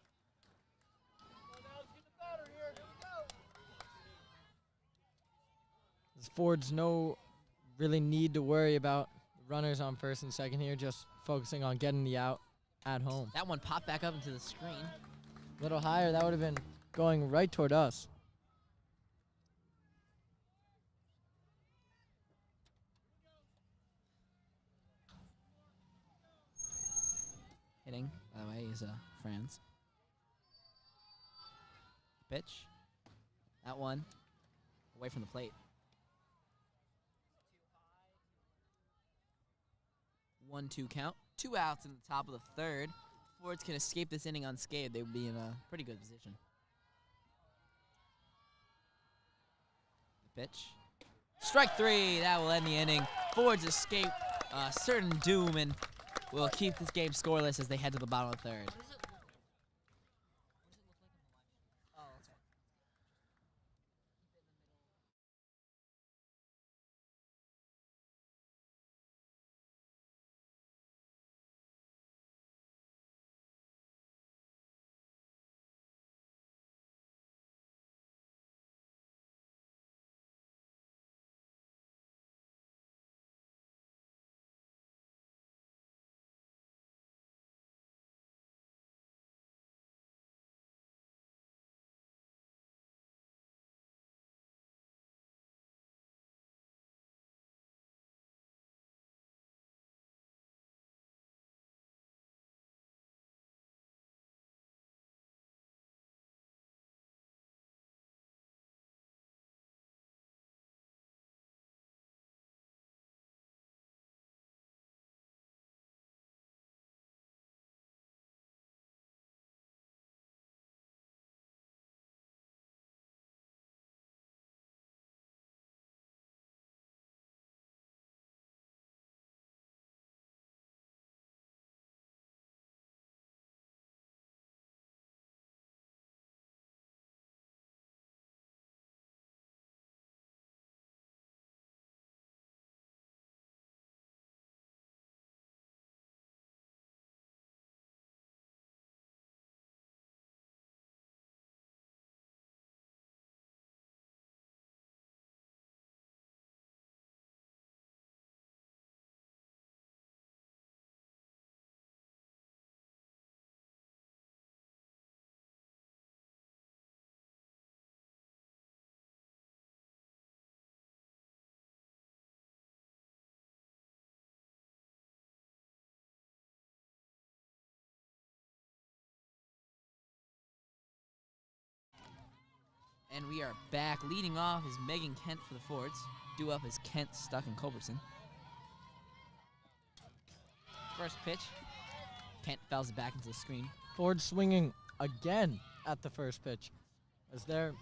The Fords no really need to worry about runners on first and second here, just focusing on getting the out at home. That one popped back up into the screen. A little higher, that would have been going right toward us. Hitting, by the way, is Franz. Pitch. That one away from the plate. 1-2 count. 2 outs in the top of the third. Fords can escape this inning unscathed. They would be in a pretty good position. The pitch. Strike 3. That will end the inning. Fords escape certain doom and will keep this game scoreless as they head to the bottom of the third. And we are back. Leading off is Megan Kent for the Fords. Due up is Kent, Stuck, and Culberson. First pitch. Kent fouls it back into the screen. Ford swinging again at the first pitch as they're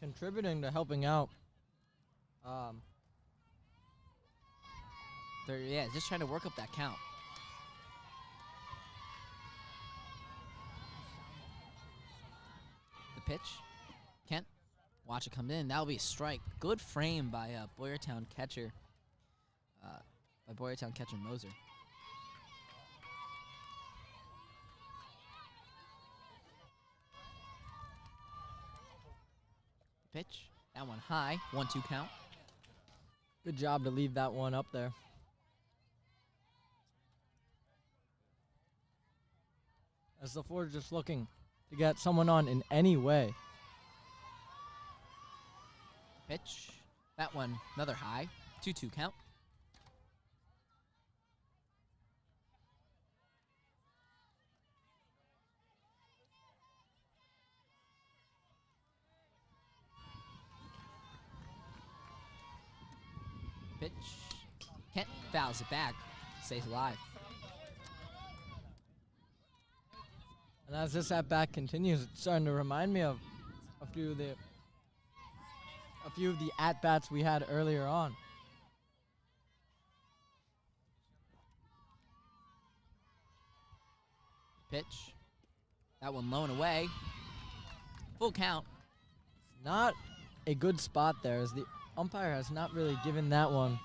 contributing to helping out They're just trying to work up that count. The pitch. Kent. Watch it come in. That'll be a strike. Good frame by Boyertown catcher. Moser. Pitch. That one high. 1-2 count. Good job to leave that one up there. As the Ford just looking to get someone on in any way. Pitch. That one, another high. 2-2 count. Pitch. Kent fouls it back. Stays alive. And as this at-bat continues, it's starting to remind me of a few of the at-bats we had earlier on. Pitch. That one low and away. Full count. Not a good spot there, as the umpire has not really given that one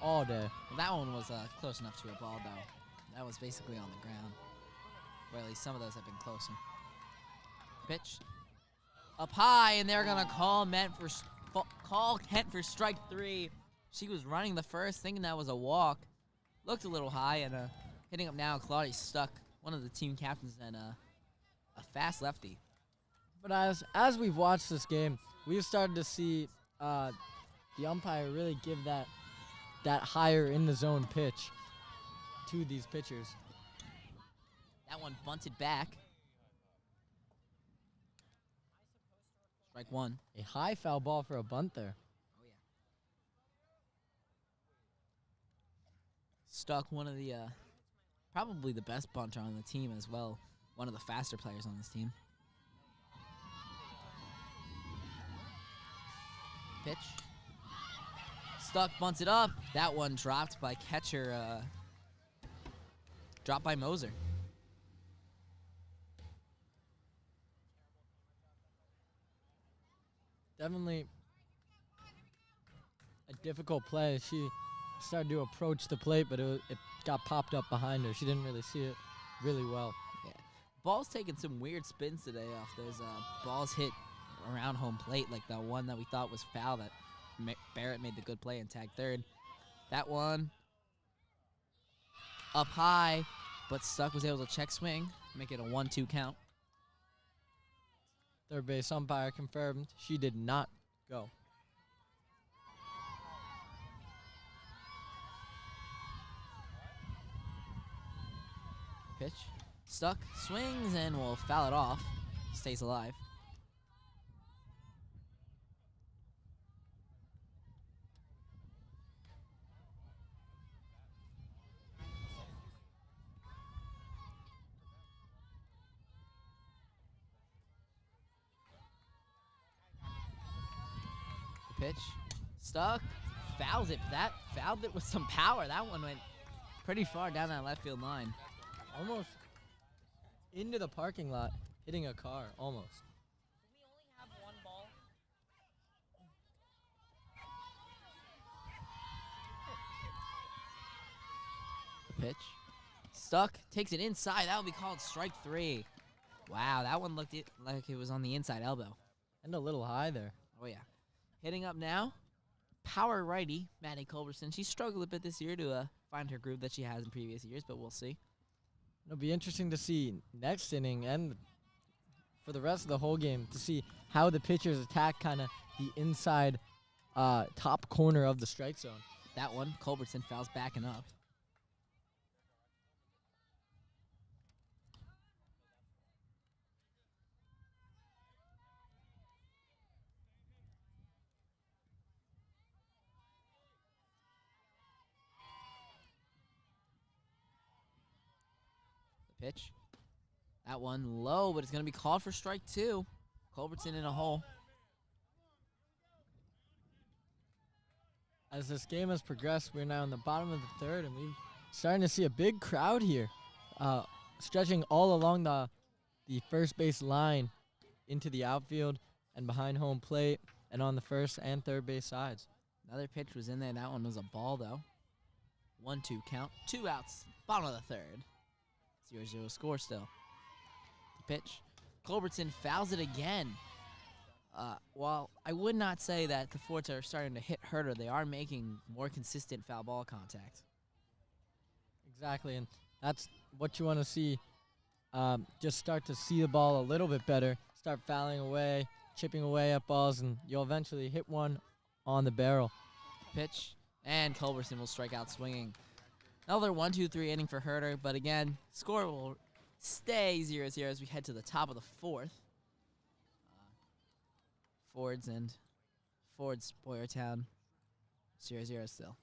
all day. Well, that one was close enough to a ball, though. That was basically on the ground. Or at least some of those have been closer. Pitch. Up high, and they're going to call Kent for strike 3. She was running the first, thinking that was a walk. Looked a little high, and hitting up now, Claudia Stuck, one of the team captains, and a fast lefty. But as we've watched this game, we've started to see the umpire really give that higher in the zone pitch to these pitchers. That one bunted back. Strike 1. A high foul ball for a bunt there. Oh, yeah. Stuck, one of the, probably the best bunter on the team as well. One of the faster players on this team. Pitch. Stuck, bunts it up. That one dropped by catcher, dropped by Moser. Definitely a difficult play. She started to approach the plate, but it got popped up behind her. She didn't really see it really well. Yeah. Ball's taking some weird spins today off those balls hit around home plate, like the one that we thought was foul that Barrett made the good play and tagged third. That one up high, but Stuck was able to check swing, make it a 1-2 count. Third base umpire confirmed she did not go. Pitch. Stuck, swings, and will foul it off. Stays alive. Pitch. Stuck. Fouls it. That fouled it with some power. That one went pretty far down that left field line. Almost into the parking lot, hitting a car, almost. We only have one ball. The pitch. Stuck. Takes it inside. That would be called strike 3. Wow, that one looked like it was on the inside elbow. And a little high there. Oh, yeah. Hitting up now, power righty, Maddie Culberson. She struggled a bit this year to find her groove that she has in previous years, but we'll see. It'll be interesting to see next inning and for the rest of the whole game to see how the pitchers attack kind of the inside top corner of the strike zone. That one, Culberson fouls backing up. Pitch. That one low, but it's going to be called for strike 2. Culbertson in a hole. As this game has progressed, we're now in the bottom of the third, and we're starting to see a big crowd here, stretching all along the first base line into the outfield and behind home plate and on the first and third base sides. Another pitch was in there. That one was a ball, though. 1-2 count. 2 outs. Bottom of the third. 0-0 score still. The pitch. Culbertson fouls it again. While I would not say that the Forts are starting to hit harder, they are making more consistent foul ball contact. Exactly, and that's what you want to see. Just start to see the ball a little bit better, start fouling away, chipping away at balls, and you'll eventually hit one on the barrel. Pitch, and Culbertson will strike out swinging. Another 1-2-3 inning for Herder, but again, score will stay 0-0 as we head to the top of the fourth. Ford's Boyertown, 0-0 still.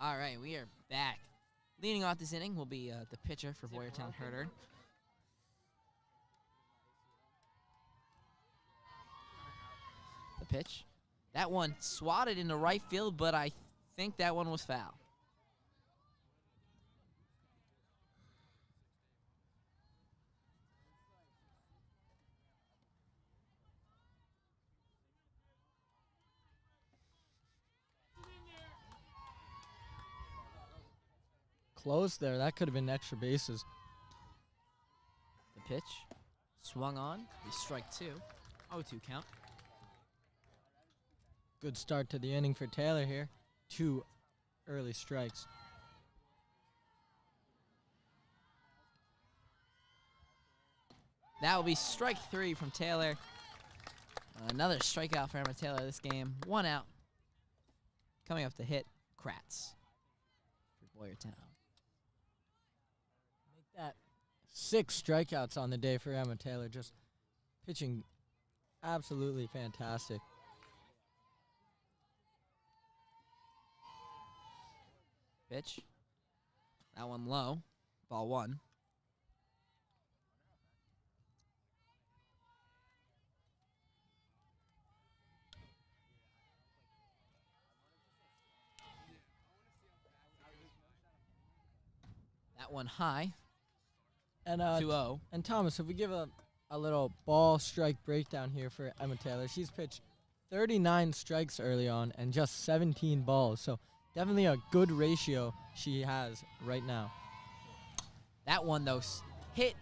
All right, we are back. Leading off this inning will be the pitcher for Boyertown, Herder. The pitch. That one swatted into right field, but I think that one was foul. Close there. That could have been extra bases. The pitch. Swung on. They strike 2. 0-2 count. Good start to the inning for Taylor here. 2 early strikes. That will be strike 3 from Taylor. Another strikeout for Emma Taylor this game. 1 out. Coming up to hit Kratz for Boyertown. Make that 6 strikeouts on the day for Emma Taylor. Just pitching absolutely fantastic. Pitch. That one low. Ball 1. That one high. And 2-0. And Thomas, if we give a little ball strike breakdown here for Emma Taylor, she's pitched 39 strikes early on and just 17 balls. So definitely a good ratio she has right now. That one, though, hit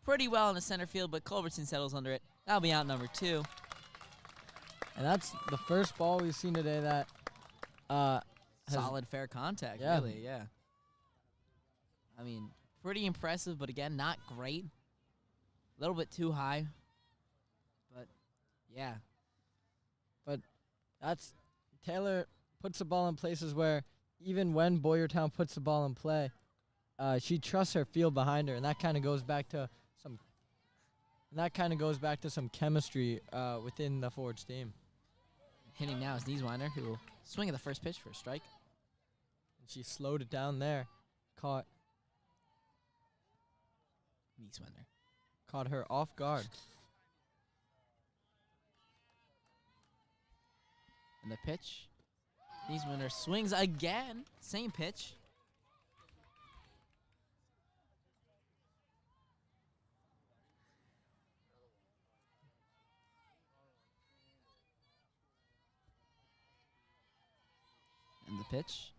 pretty well in the center field, but Culbertson settles under it. That'll be out number 2. And that's the first ball we've seen today that Solid, fair contact, Yeah. really, yeah. I mean, pretty impressive, but again, not great. A little bit too high. But, yeah. But that's Taylor puts the ball in places where even when Boyertown puts the ball in play, she trusts her field behind her, and that kind of goes back to some chemistry within the Forge team. Hitting now is Niesweiner, who will swing at the first pitch for a strike. She slowed it down there. Caught Nieswender. caught her off guard. And the pitch. Nieswender swings again. Same pitch. And the pitch.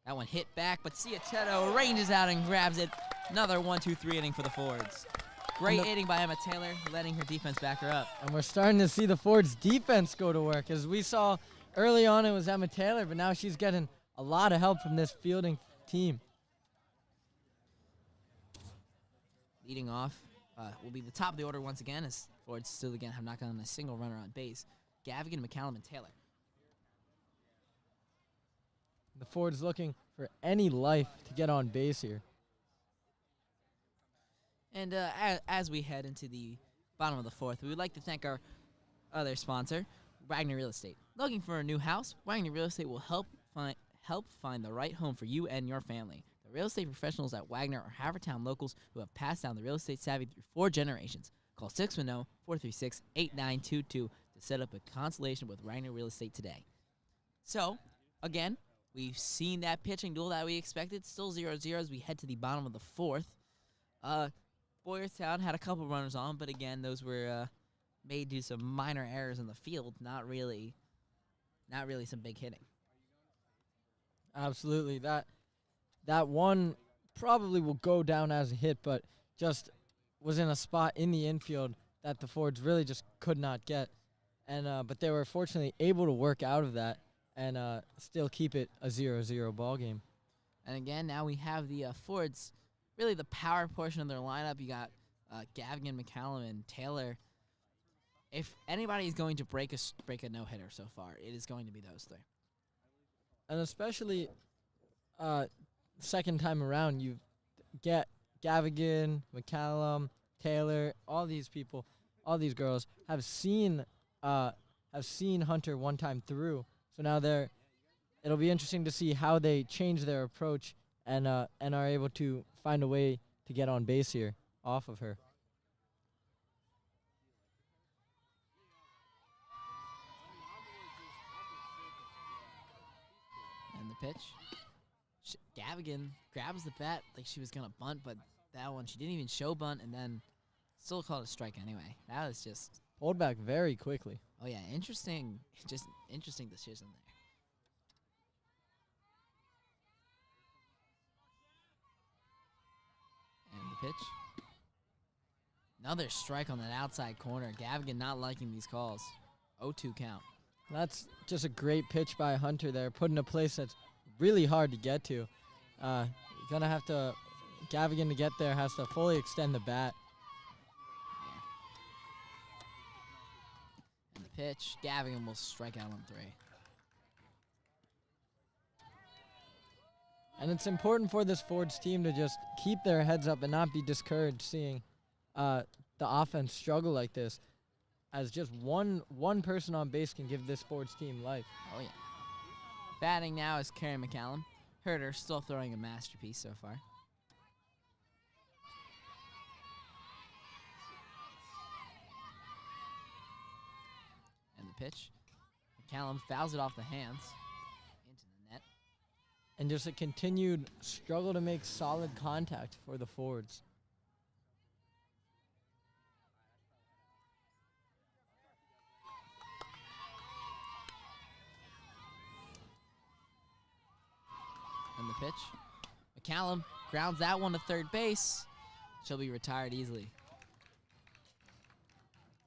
That one hit back, but Ciachetto ranges out and grabs it. Another 1-2-3 inning for the Fords. Great inning by Emma Taylor, letting her defense back her up. And we're starting to see the Fords defense go to work. As we saw early on, it was Emma Taylor, but now she's getting a lot of help from this fielding team. Leading off will be the top of the order once again, as Fords still again have not gotten a single runner on base. Gavigan, McCallum, and Taylor. The Fords looking for any life to get on base here. And as we head into the bottom of the fourth, we would like to thank our other sponsor, Wagner Real Estate. Looking for a new house? Wagner Real Estate will help find the right home for you and your family. The real estate professionals at Wagner are Havertown locals who have passed down the real estate savvy through 4 generations. Call 610-436-8922 to set up a consultation with Wagner Real Estate today. So, again, we've seen that pitching duel that we expected. Still 0-0 as we head to the bottom of the fourth. Boyertown had a couple runners on, but again, those were made due to some minor errors in the field. Not really some big hitting. Absolutely. That one probably will go down as a hit, but just was in a spot in the infield that the Fords really just could not get. And but they were fortunately able to work out of that and still keep it a 0-0 ball game. And again, now we have the Fords, really the power portion of their lineup. You got Gavigan, McCallum, and Taylor. If anybody is going to break a no-hitter so far, it is going to be those 3. And especially second time around, you get Gavigan, McCallum, Taylor, all these people, all these girls have seen Hunter one time through. So now it'll be interesting to see how they change their approach and are able to find a way to get on base here off of her. And the pitch. Gavigan grabs the bat like she was going to bunt, but that one, she didn't even show bunt and then still called a strike anyway. That was just... Pulled back very quickly. Oh, yeah, interesting. Just interesting decision there. And the pitch. Another strike on that outside corner. Gavigan not liking these calls. 0-2 count. That's just a great pitch by Hunter there, put in a place that's really hard to get to. You're going to have to, Gavigan to get there has to fully extend the bat. Yeah. And the pitch, Gavigan will strike out on 3. And it's important for this Fords team to just keep their heads up and not be discouraged seeing the offense struggle like this, as just one person on base can give this Fords team life. Oh, yeah. Batting now is Karen McCallum. Herder still throwing a masterpiece so far. And the pitch. McCallum fouls it off the hands into the net. And just a continued struggle to make solid contact for the Fords. And the pitch. McCallum grounds that one to third base. She'll be retired easily.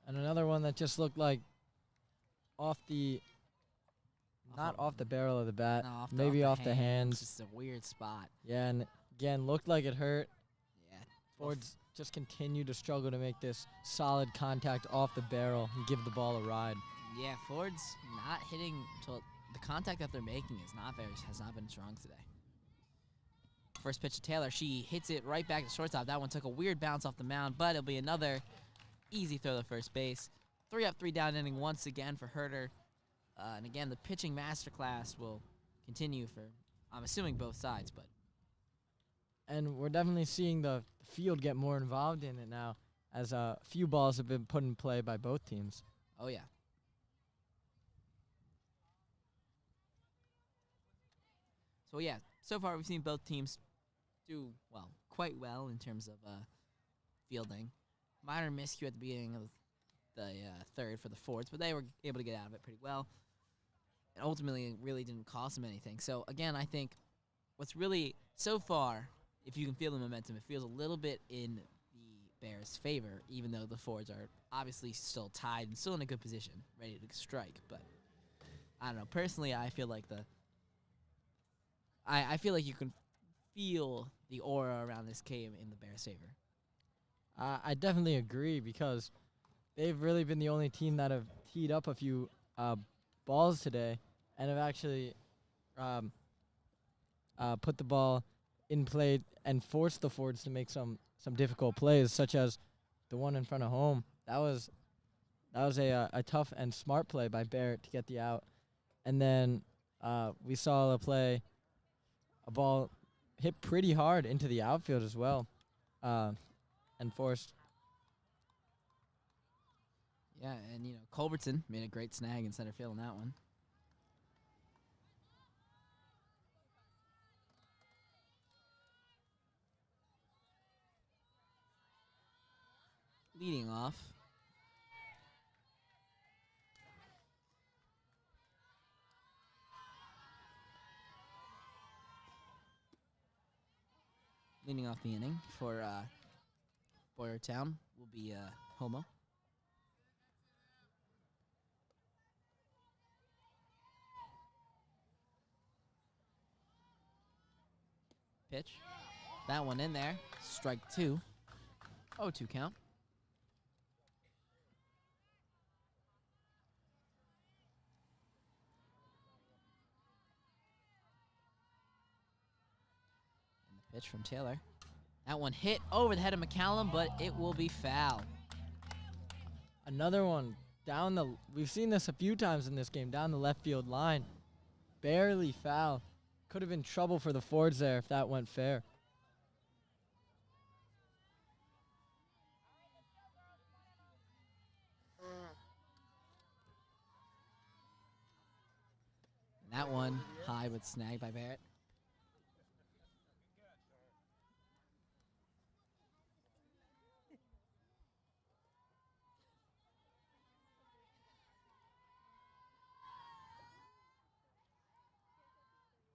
And another one that just looked like off the barrel of the bat, No, maybe off the hands. Just a weird spot. Yeah, and again, looked like it hurt. Yeah. Fords just continue to struggle to make this solid contact off the barrel and give the ball a ride. Yeah, Ford's not hitting. The contact that they're making has not been strong today. First pitch to Taylor. She hits it right back to shortstop. That one took a weird bounce off the mound, but it'll be another easy throw to first base. 3 up, 3 down inning once again for Herder. And again, the pitching masterclass will continue for I'm assuming both sides, but And we're definitely seeing the field get more involved in it now, as a few balls have been put in play by both teams. oh yeah. So yeah, so far we've seen both teams do quite well in terms of fielding. Minor miscue at the beginning of the third for the Fords, but they were able to get out of it pretty well. And ultimately, it really didn't cost them anything. So again, I think what's really so far, if you can feel the momentum, it feels a little bit in the Bears' favor, even though the Fords are obviously still tied and still in a good position, ready to strike. But I don't know. Personally, I feel like I feel like you can feel the aura around this game in the Bears' favor. I definitely agree, because they've really been the only team that have teed up a few balls today and have actually put the ball in play and forced the Fords to make some difficult plays, such as the one in front of home. That was a tough and smart play by Barrett to get the out. And then we saw a ball hit pretty hard into the outfield as well, and forced. Yeah, and Culbertson made a great snag in center field on that one. Leading off. Leading off the inning for Boyertown will be Homo. Pitch. That one in there. Strike 2. 0-2 count. And the pitch from Taylor. That one hit over the head of McCallum, but it will be foul. Another one we've seen this a few times in this game, down the left field line. Barely foul. Could have been trouble for the Fords there if that went fair. And that one high but snagged by Barrett.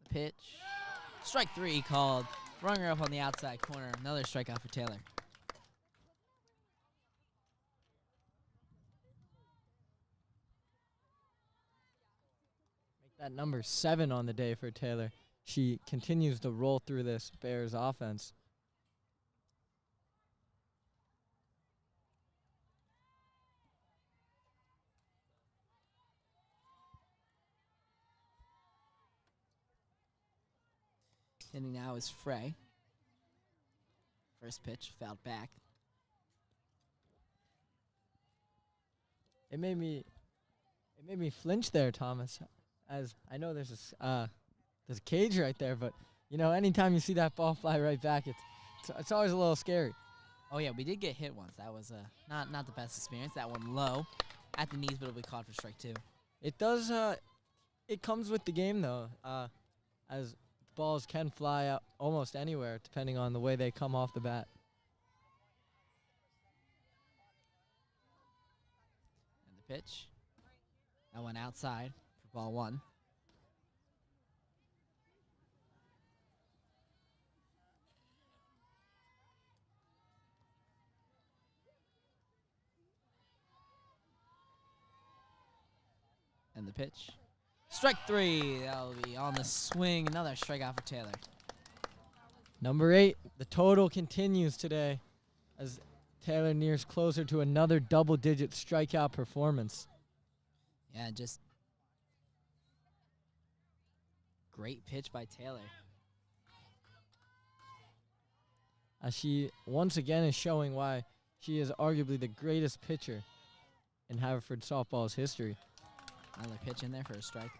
The pitch. Strike 3 called. Runner up on the outside corner. Another strikeout for Taylor. That number 7 on the day for Taylor. She continues to roll through this Bears offense. Hitting now is Frey. First pitch, fouled back. It made me flinch there, Thomas, as I know there's a cage right there, but anytime you see that ball fly right back, it's always a little scary. Oh yeah, we did get hit once. That was not the best experience. That one low at the knees, but it'll be caught for strike 2. It does. It comes with the game though, as balls can fly out almost anywhere depending on the way they come off the bat. And the pitch. That one outside for ball 1. And the pitch. Strike 3. That'll be on the swing. Another strikeout for Taylor. Number 8, the total continues today as Taylor nears closer to another double-digit strikeout performance. Yeah, just great pitch by Taylor. As she once again is showing why she is arguably the greatest pitcher in Haverford softball's history. Another pitch in there for a strike.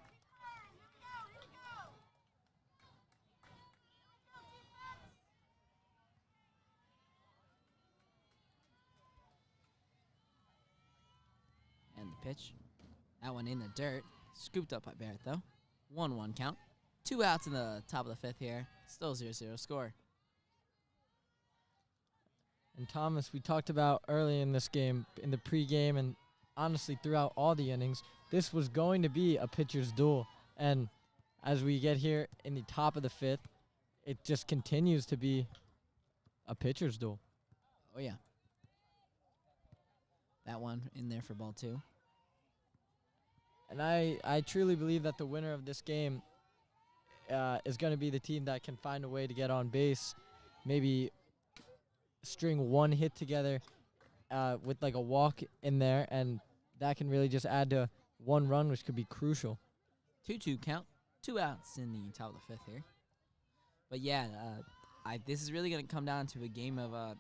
pitch. That one in the dirt. Scooped up by Barrett, though. 1-1 count. 2 outs in the top of the 5th here. Still 0-0 score. And Thomas, we talked about early in this game, in the pregame, and honestly throughout all the innings, this was going to be a pitcher's duel. And as we get here in the top of the 5th, it just continues to be a pitcher's duel. Oh, yeah. That one in there for ball 2. And I truly believe that the winner of this game is going to be the team that can find a way to get on base, maybe string one hit together with like a walk in there, and that can really just add to 1 run, which could be crucial. 2-2 count. 2 outs in the top of the 5th here. But yeah, this is really going to come down to a game of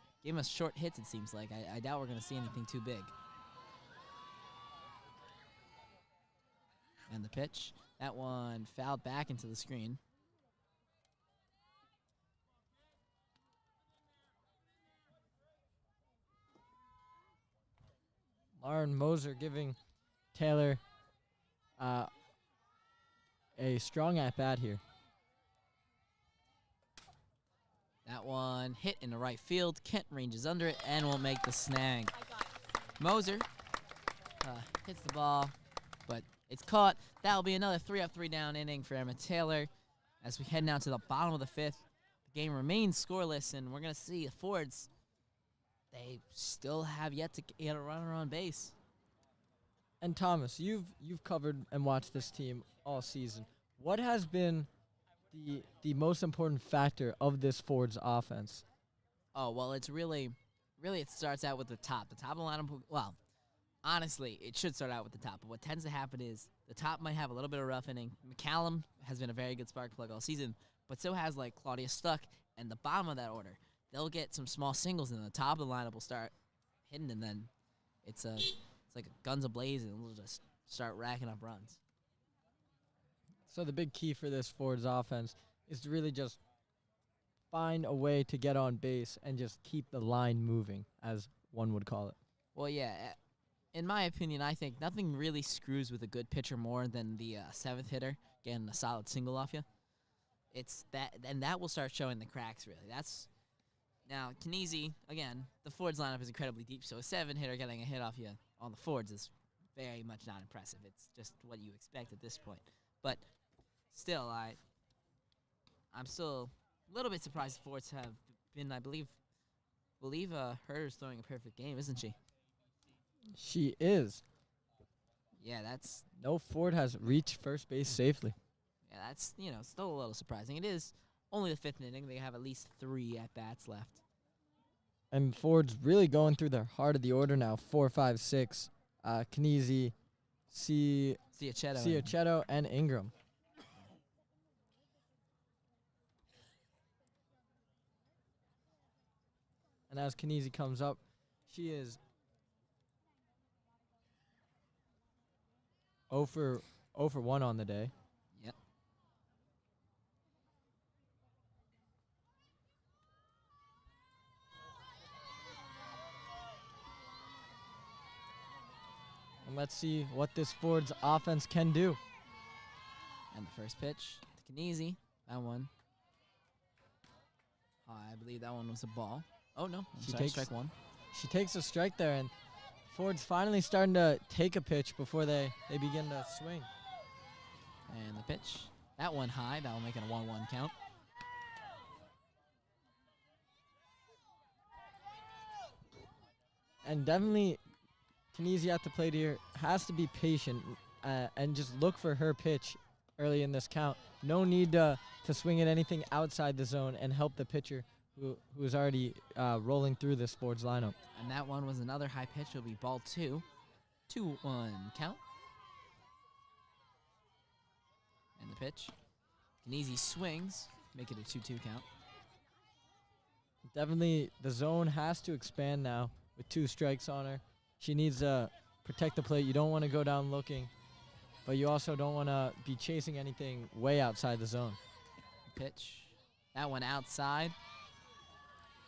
short hits, it seems like. I doubt we're going to see anything too big. And the pitch. That one fouled back into the screen. Lauren Moser giving Taylor a strong at-bat here. That one hit in the right field. Kent ranges under it and will make the snag. Moser hits the ball, but it's caught. That'll be another 3-up, 3-down inning for Emma Taylor. As we head now to the bottom of the 5th, the game remains scoreless, and we're going to see the Fords. They still have yet to get a runner on base. And Thomas, you've covered and watched this team all season. What has been the most important factor of this Ford's offense? Oh, well, it's really it starts out with the top. The top of the lineup, well, honestly, it should start out with the top. But what tends to happen is the top might have a little bit of rough inning. McCallum has been a very good spark plug all season, but so has, like, Claudia Stuck and the bottom of that order. They'll get some small singles, and the top of the lineup will start hitting, and then it's like guns ablaze, and we'll just start racking up runs. So the big key for this Ford's offense is to really just find a way to get on base and just keep the line moving, as one would call it. Well, yeah, in my opinion, I think nothing really screws with a good pitcher more than the 7th hitter getting a solid single off you. It's that, and that will start showing the cracks, really. Now, Kinesi, again, the Fords lineup is incredibly deep, so a 7-hitter getting a hit off you on the Fords is very much not impressive. It's just what you expect at this point. But still, I'm still a little bit surprised the Fords have been, I believe Herder's throwing a perfect game, isn't she? She is. Yeah, that's... No Ford has reached first base safely. Yeah, that's, still a little surprising. It is only the 5th inning. They have at least 3 at-bats left. And Ford's really going through the heart of the order now. 4, 5, 6. Kinesi, Ciochetto, and Ingram. And as Kinesi comes up, she is 0 for 1 on the day. Yep. And let's see what this Ford's offense can do. And the first pitch to Kinesi. That one. I believe that one was a ball. Oh, no. Strike 1. She takes a strike there, and Ford's finally starting to take a pitch before they begin to swing. And the pitch. That one high. That will make it a 1-1 count. And definitely, Kinesi at the plate here has to be patient and just look for her pitch early in this count. No need to swing at anything outside the zone and help the pitcher who is already rolling through this Ford's lineup. And that one was another high pitch. It'll be ball 2. 2-1 count. And the pitch. Kinesi swings. Make it a 2-2 count. Definitely the zone has to expand now with 2 strikes on her. She needs to protect the plate. You don't want to go down looking, but you also don't want to be chasing anything way outside the zone. Pitch. That one outside.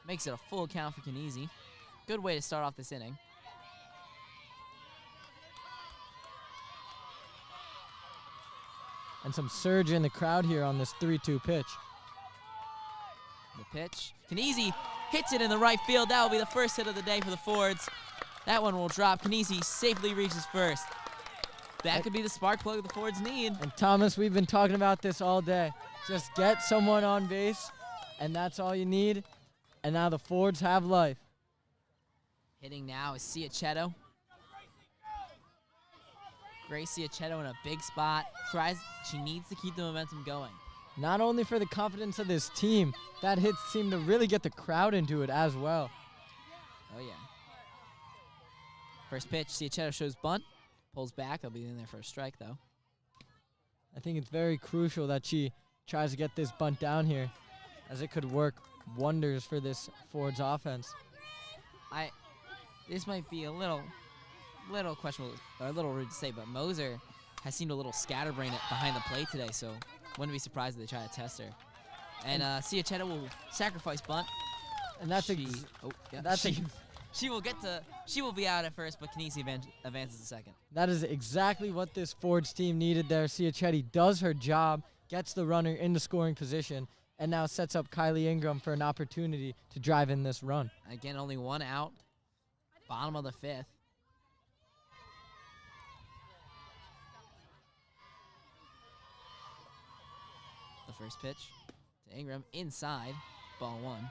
Makes it a full count for Kinesi. Good way to start off this inning. and some surge in the crowd here on this 3-2 pitch. The pitch. Knese hits it in the right field. That will be the first hit of the day for the Fords. That one will drop. Knese safely reaches first. That could be the spark plug the Fords need. And Thomas, we've been talking about this all day. Just get someone on base, and that's all you need. And now the Fords have life. Hitting now is Ciacchetto. Grace Ciacchetto in a big spot. She needs to keep the momentum going. Not only for the confidence of this team, that hit seemed to really get the crowd into it as well. Oh, yeah. First pitch, Ciacchetto shows bunt. Pulls back. I'll be in there for a strike, though. I think it's very crucial that she tries to get this bunt down here, as it could work wonders for this Fords offense. This might be a little questionable, or a little rude to say, but Moser has seemed a little scatterbrained behind the plate today, so wouldn't be surprised if they try to test her. And Ciacchetto will sacrifice bunt. And that's she will be out at first, but Knese advances to second. That is exactly what this Fords team needed there. Ciacchetto does her job, gets the runner into scoring position, and now sets up Kylie Ingram for an opportunity to drive in this run. Again, only one out. Bottom of the fifth. The first pitch to Ingram inside, ball one.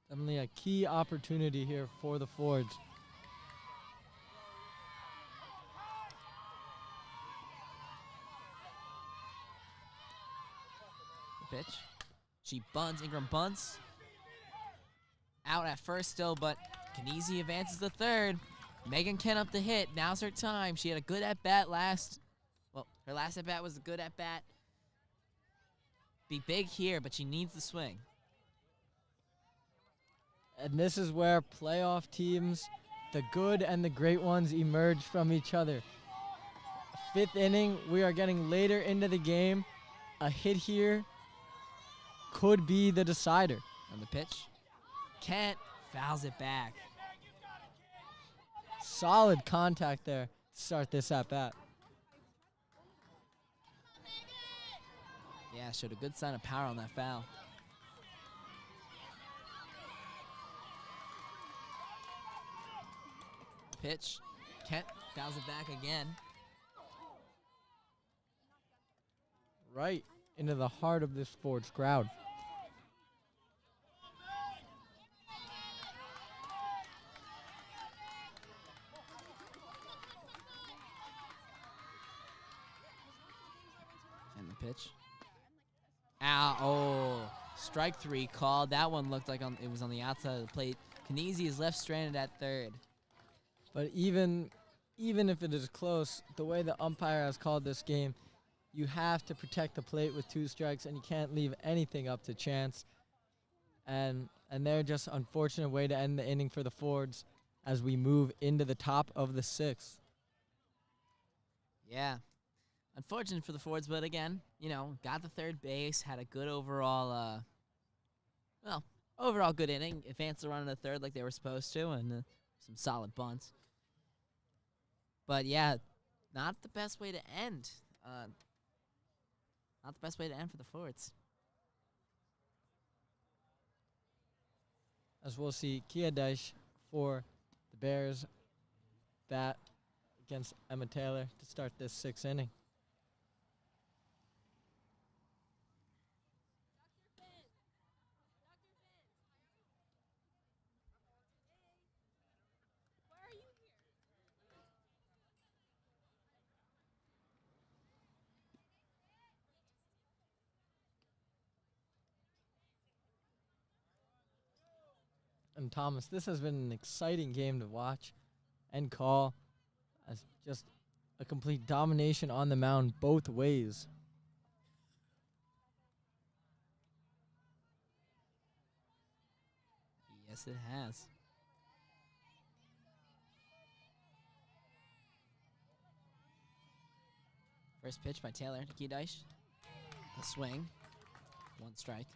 Definitely a key opportunity here for the Fords. The pitch. She bunts. Ingram bunts. Out at first still, but Knese advances to third. Megan Kent up the hit. Now's her time. She had a good at-bat her last at-bat was a good at-bat. Be big here, but she needs the swing. And this is where playoff teams, the good and the great ones, emerge from each other. Fifth inning, we are getting later into the game. A hit here could be the decider. On the pitch, Kent fouls it back. Solid contact there to start this at-bat. Yeah, showed a good sign of power on that foul. Pitch, Kent fouls it back again. Right into the heart of this Fords crowd. And the pitch. Ow, oh, strike three called. That one looked like it was on the outside of the plate. Knese is left stranded at third. But even if it is close, the way the umpire has called this game, you have to protect the plate with 2 strikes, and you can't leave anything up to chance. And they're just unfortunate way to end the inning for the Fords as we move into the top of the 6th. Yeah. Unfortunate for the Fords, but again, got the third base, had a good overall, overall good inning. Advanced the run in the third like they were supposed to, and some solid bunts. But yeah, not the best way to end. Not the best way to end for the Fords. As we'll see, Kia Desch for the Bears bat against Emma Taylor to start this 6th inning. And Thomas, this has been an exciting game to watch and call, as just a complete domination on the mound both ways. Yes, it has. First pitch by Taylor to Kia Desch. The swing. 1 strike.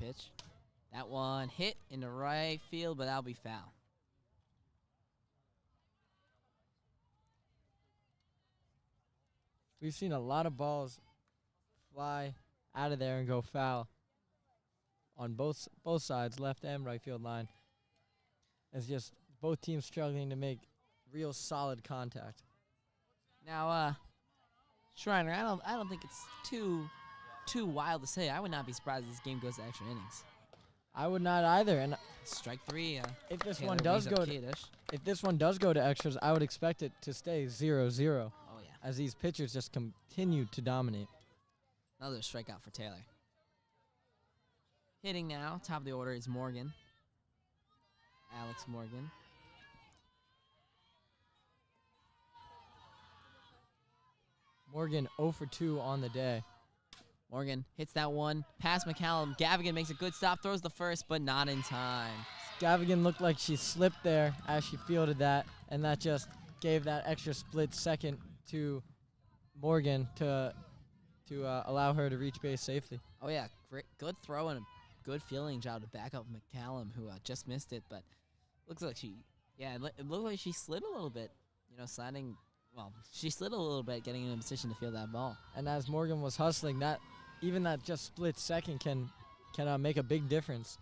pitch. That one hit in the right field, but that'll be foul. We've seen a lot of balls fly out of there and go foul on both sides, left and right field line. It's just both teams struggling to make real solid contact. Now, Schreiner, I don't think it's too wild to say. I would not be surprised if this game goes to extra innings. I would not either. And Strike three. if this Taylor one does brings up go to, Kadish. if this one does go to extras, I would expect it to stay 0-0 Oh, yeah. as these pitchers just continue to dominate. Another strikeout for Taylor. Hitting now, top of the order is Morgan. Alex Morgan. Morgan 0 for 2 on the day. Morgan hits that one past McCallum. Gavigan makes a good stop, throws the first, but not in time. Gavigan looked like she slipped there as she fielded that, and that just gave that extra split second to Morgan to allow her to reach base safely. Oh, yeah, great, good throw and a good fielding job to back up McCallum, who just missed it, but looks like it looked like she slid a little bit, sliding. Well, she slid a little bit, getting in a position to field that ball. And as Morgan was hustling, that just split second can make a big difference.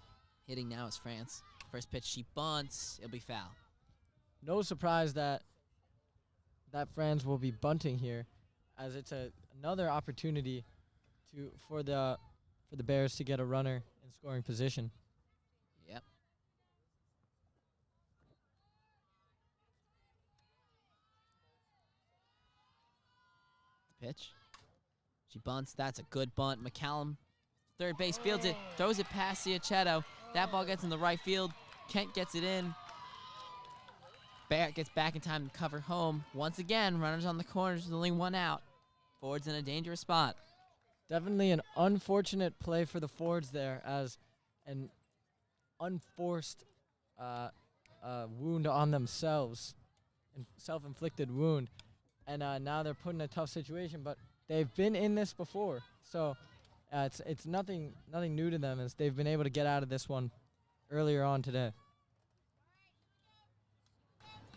Hitting now is France. First pitch, she bunts. It'll be foul. No surprise that France will be bunting here, as it's another opportunity for the Bears to get a runner in scoring position. Yep. The pitch. She bunts. That's a good bunt. McCallum, third base, fields it, throws it past Ciachetto. That ball gets in the right field. Kent gets it in. Barrett gets back in time to cover home. Once again, runners on the corners with only one out. Ford's in a dangerous spot. Definitely an unfortunate play for the Fords there, as an unforced wound on themselves, and self-inflicted wound. And now they're put in a tough situation, but they've been in this before, so it's nothing new to them, as they've been able to get out of this one earlier on today.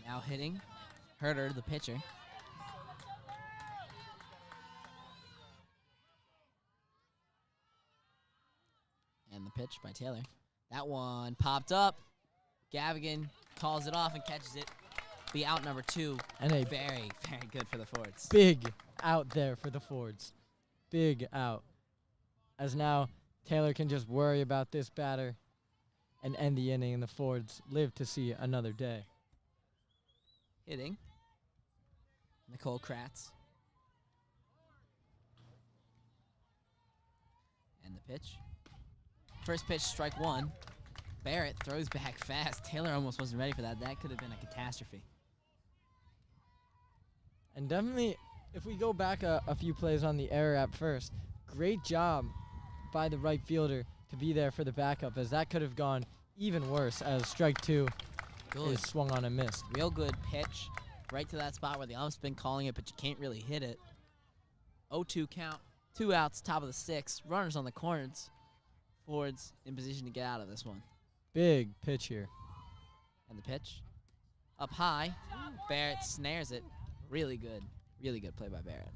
Now hitting, Herder, the pitcher. And the pitch by Taylor. That one popped up. Gavigan calls it off and catches it. Be out number 2. And a very, very good for the Fords. big out there for the Fords. Big out. As now Taylor can just worry about this batter and end the inning, and the Fords live to see another day. Hitting, Nicole Kratz. And the pitch. First pitch, strike 1. Barrett throws back fast. Taylor almost wasn't ready for that. That could have been a catastrophe. And definitely, if we go back a few plays on the error at first, great job by the right fielder to be there for the backup, as that could have gone even worse, as strike 2 is swung on and missed. Real good pitch right to that spot where the ump's been calling it, but you can't really hit it. 0-2 count, 2 outs, top of the 6th. Runners on the corners. Fords in position to get out of this one. Big pitch here. And the pitch. Up high. Barrett snares it. Really good play by Barrett.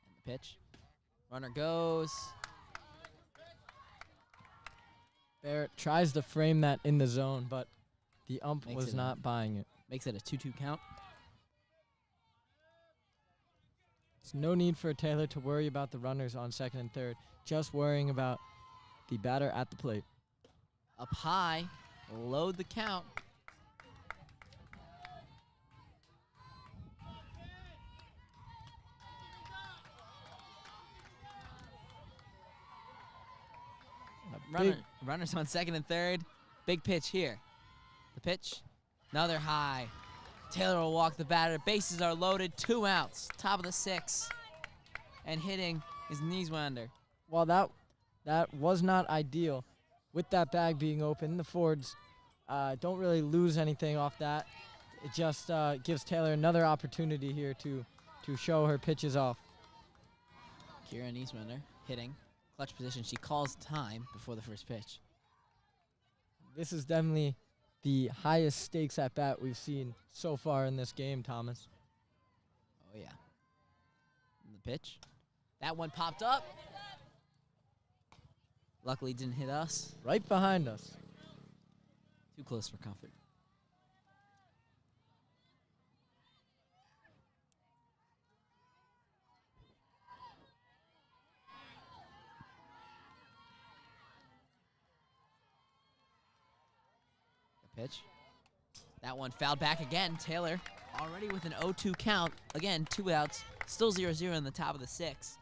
And the pitch. Runner goes. Barrett tries to frame that in the zone, but the ump Makes was it not buying it. Makes it a 2-2 count. There's no need for Taylor to worry about the runners on second and third, just worrying about the batter at the plate. Up high, load the count. Runners on second and third. Big pitch here. The pitch, another high. Taylor will walk the batter. Bases are loaded. 2 outs. Top of the 6th. And hitting, his knees went under. While that was not ideal, with that bag being open, the Fords don't really lose anything off that. It just gives Taylor another opportunity here to show her pitches off. Kira Niesmunder hitting. Clutch position. She calls time before the first pitch. This is definitely the highest stakes at bat we've seen so far in this game, Thomas. Oh, yeah. And the pitch. That one popped up. Luckily didn't hit us. Right behind us. Too close for comfort. The pitch. That one fouled back again. Taylor already with an 0-2 count. Again, 2 outs. Still 0-0 in the top of the 6th.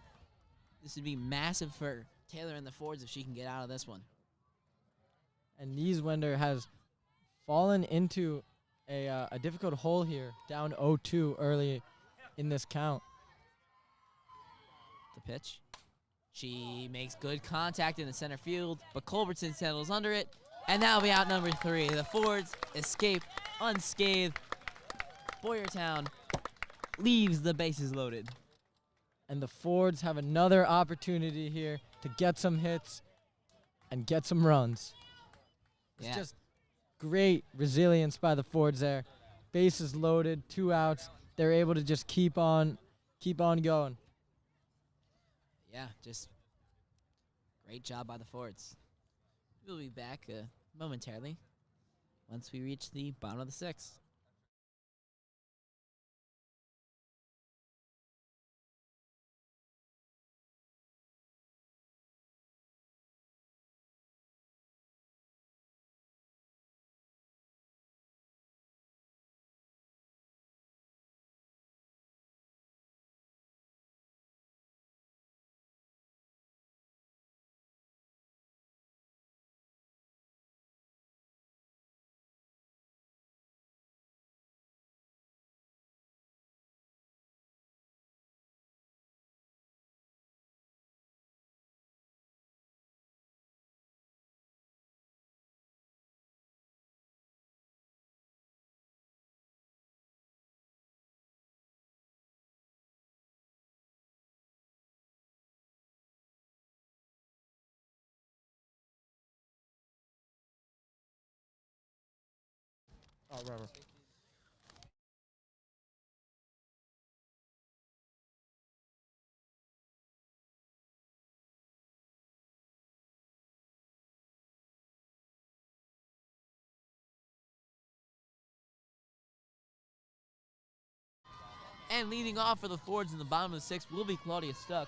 This would be massive for Taylor and the Fords if she can get out of this one. And Nieswender has fallen into a difficult hole here, down 0-2 early in this count. The pitch. She makes good contact in the center field, but Culbertson settles under it, and that'll be out number 3. The Fords escape unscathed. Boyertown leaves the bases loaded. And the Fords have another opportunity here to get some hits and get some runs. It's just great resilience by the Fords there. Bases loaded, 2 outs. They're able to just keep on going. Yeah, just great job by the Fords. We'll be back momentarily once we reach the bottom of the 6th. Oh, rubber. And leading off for the Fords in the bottom of the 6th will be Claudia Stuck.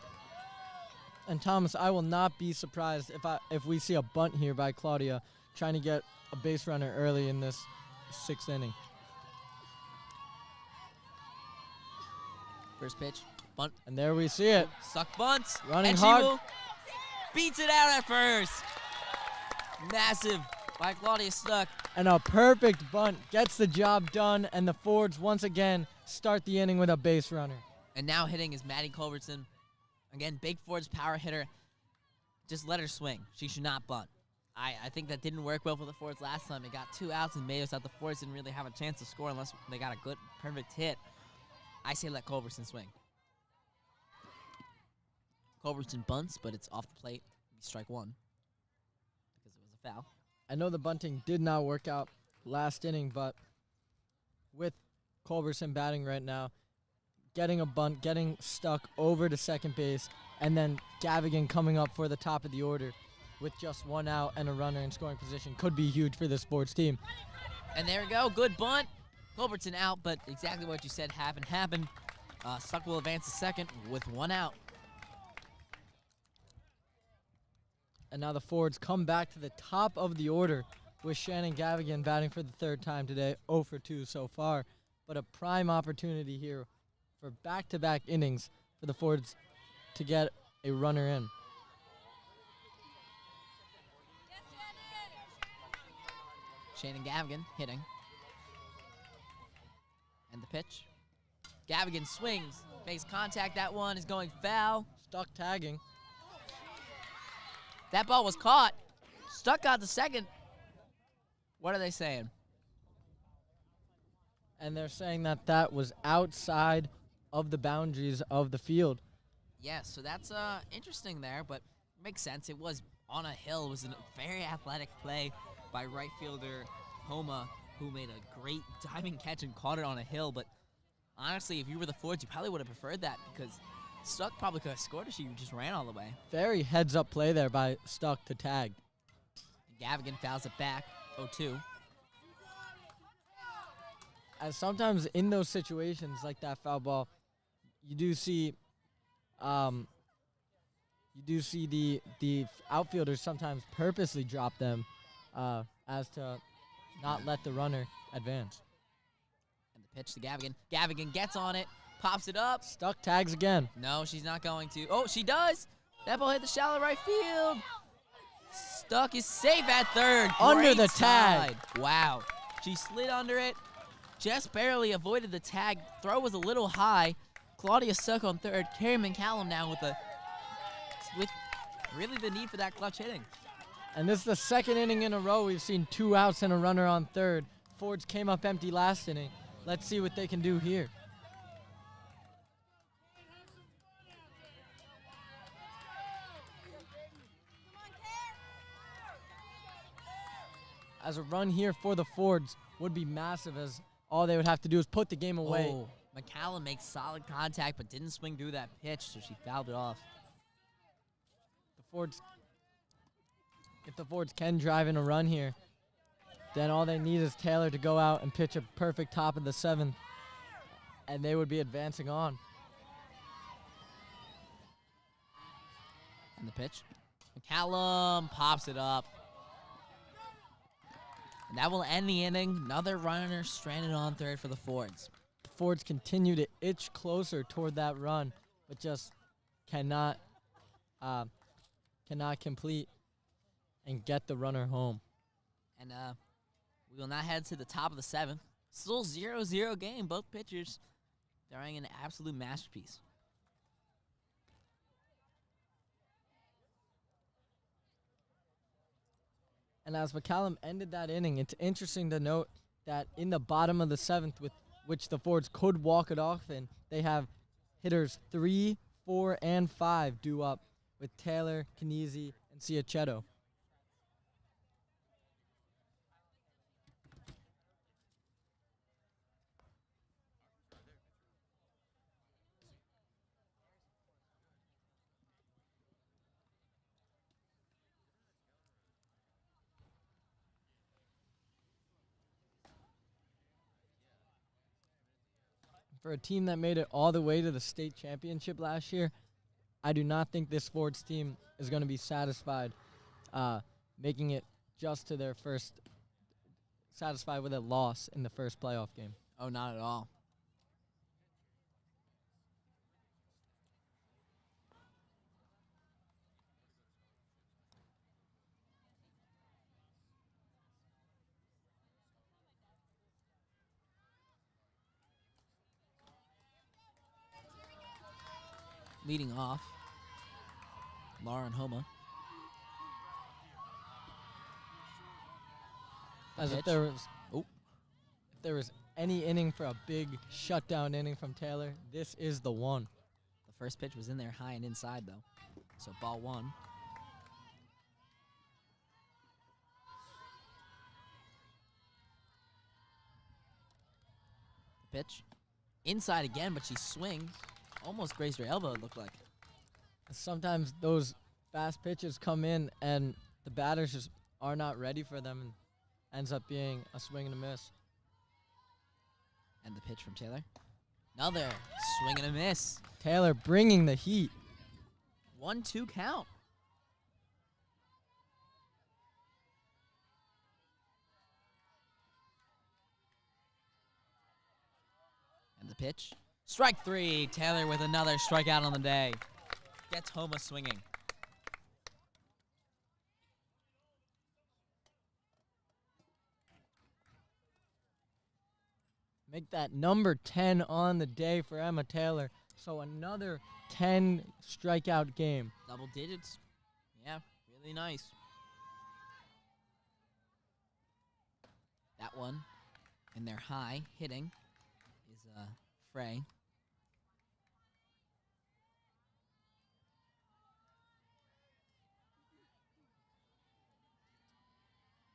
And Thomas, I will not be surprised if we see a bunt here by Claudia trying to get a base runner early in this 6th inning. First pitch, bunt. And there we see it. Stuck bunts. Running and hard. She will beats it out at first. Massive by Claudia Stuck. And a perfect bunt gets the job done, and the Fords once again start the inning with a base runner. And now hitting is Maddie Culbertson. Again, big Fords power hitter. Just let her swing. She should not bunt. I think that didn't work well for the Fords last time. It got 2 outs and made us out the Fords didn't really have a chance to score unless they got a good, perfect hit. I say let Culbertson swing. Culbertson bunts, but it's off the plate. Strike 1 because it was a foul. I know the bunting did not work out last inning, but with Culbertson batting right now, getting a bunt, getting Stuck over to second base, and then Gavigan coming up for the top of the order with just 1 out and a runner in scoring position could be huge for this sports team. And there we go. Good bunt. Culbertson out, but exactly what you said happened. Stuck will advance to second with 1 out. And now the Fords come back to the top of the order with Shannon Gavigan batting for the 3rd time today, 0 for 2 so far. But a prime opportunity here for back-to-back innings for the Fords to get a runner in. Shannon Gavigan hitting. And the pitch. Gavigan swings, makes contact. That one is going foul. Stuck tagging. That ball was caught. Stuck got the second. What are they saying? And they're saying that that was outside of the boundaries of the field. Yes, so that's interesting there, but makes sense. It was on a hill. It was a very athletic play by right fielder Homa, who made a great diving catch and caught it on a hill. But honestly, if you were the Fords, you probably would have preferred that because Stuck probably could have scored if she just ran all the way. Very heads-up play there by Stuck to tag. Gavigan fouls it back, 0-2. As sometimes in those situations like that foul ball, you do see the outfielders sometimes purposely drop them as to not let the runner advance. And the pitch to Gavigan. Gavigan gets on it, pops it up. Stuck tags again. No, she's not going to. Oh, she does. That ball hit the shallow right field. Stuck is safe at third. Under Great the tag. slide. Wow. She slid under it. Just barely avoided the tag. Throw was a little high. Claudia Stuck on third. Carrie McCallum now with really the need for that clutch hitting. And this is the second inning in a row we've seen 2 outs and a runner on third. Fords came up empty last inning. Let's see what they can do here. As a run here for the Fords would be massive, as all they would have to do is put the game away. Oh, McCallum makes solid contact but didn't swing through that pitch, so she fouled it off. If the Fords can drive in a run here, then all they need is Taylor to go out and pitch a perfect top of the 7th, and they would be advancing on. And the pitch. McCallum pops it up. And that will end the inning. Another runner stranded on third for the Fords. The Fords continue to itch closer toward that run, but just cannot complete and get the runner home. And we will now head to the top of the 7th. Still 0-0 game. Both pitchers throwing an absolute masterpiece. And as McCallum ended that inning, it's interesting to note that in the bottom of the 7th, with which the Fords could walk it off in, they have hitters 3, 4, and 5 due up with Taylor, Kinesi, and Ciachetto. For a team that made it all the way to the state championship last year, I do not think this Fords team is going to be satisfied making it just to their first, satisfied with a loss in the first playoff game. Oh, not at all. Leading off, Lauren Homa. As if there was any inning for a big shutdown inning from Taylor, this is the one. The first pitch was in there high and inside, though. So ball 1. The pitch. Inside again, but she swings. Almost grazed her elbow, it looked like. Sometimes those fast pitches come in and the batters just are not ready for them, and ends up being a swing and a miss. And the pitch from Taylor. Another swing and a miss. Taylor bringing the heat. 1-2 count. And the pitch. Strike 3. Taylor with another strikeout on the day. Gets Homa swinging. Make that number 10 on the day for Emma Taylor. So another 10 strikeout game. Double digits. Yeah, really nice. one. And their high hitting is Frey.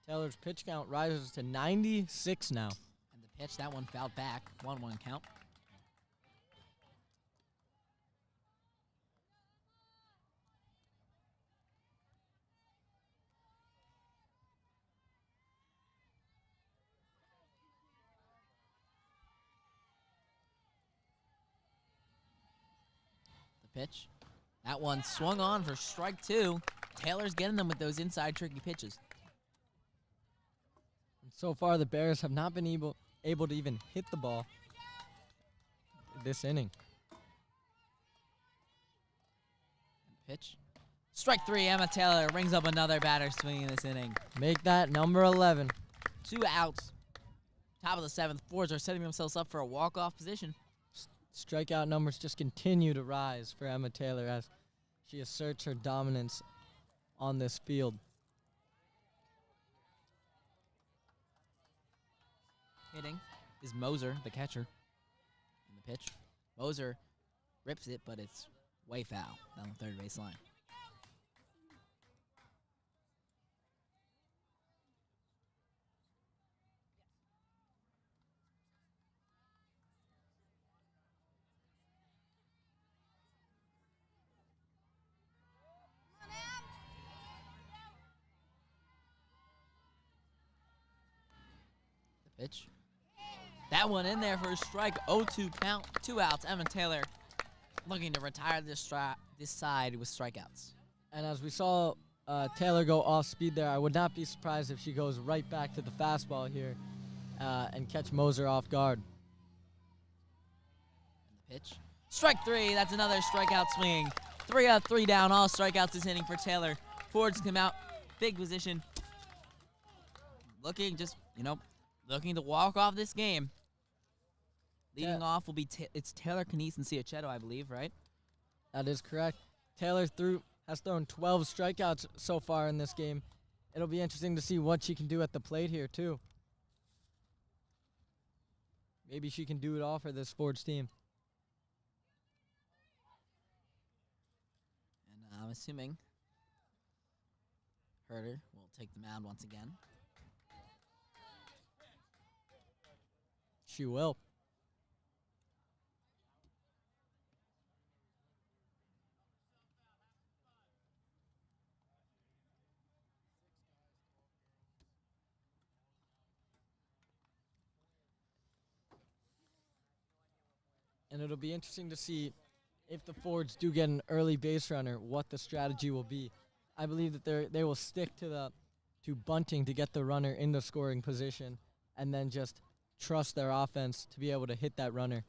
Taylor's pitch count rises to 96 now. And the pitch, that one fouled back. 1-1 count. The pitch. That one swung on for strike 2. Taylor's getting them with those inside tricky pitches. And so far, the Bears have not been able to even hit the ball this inning. Pitch. Strike 3, Emma Taylor rings up another batter swinging this inning. Make that number 11. 2 outs. Top of the 7th. Fords are setting themselves up for a walk-off position. Strikeout numbers just continue to rise for Emma Taylor as she asserts her dominance on this field. Hitting is Moser, the catcher. And the pitch. Moser rips it, but it's way foul down the third base line. The pitch. That one in there for a strike. 0-2 count. 2 outs. Emma Taylor looking to retire this side with strikeouts. And as we saw Taylor go off speed there, I would not be surprised if she goes right back to the fastball here and catch Moser off guard. And the pitch. Strike 3. That's another strikeout swing. 3 up, 3 down. All strikeouts this inning for Taylor. Fords come out. Big position. Looking looking to walk off this game. Leading off will be it's Taylor Canese and Ciachetto, I believe, right? That is correct. Taylor has thrown 12 strikeouts so far in this game. It'll be interesting to see what she can do at the plate here, too. Maybe she can do it all for this Fords team. And I'm assuming Herder will take the mound once again. She will. And it'll be interesting to see if the Fords do get an early base runner, what the strategy will be. I believe that they will stick to bunting to get the runner in the scoring position, and then just trust their offense to be able to hit that runner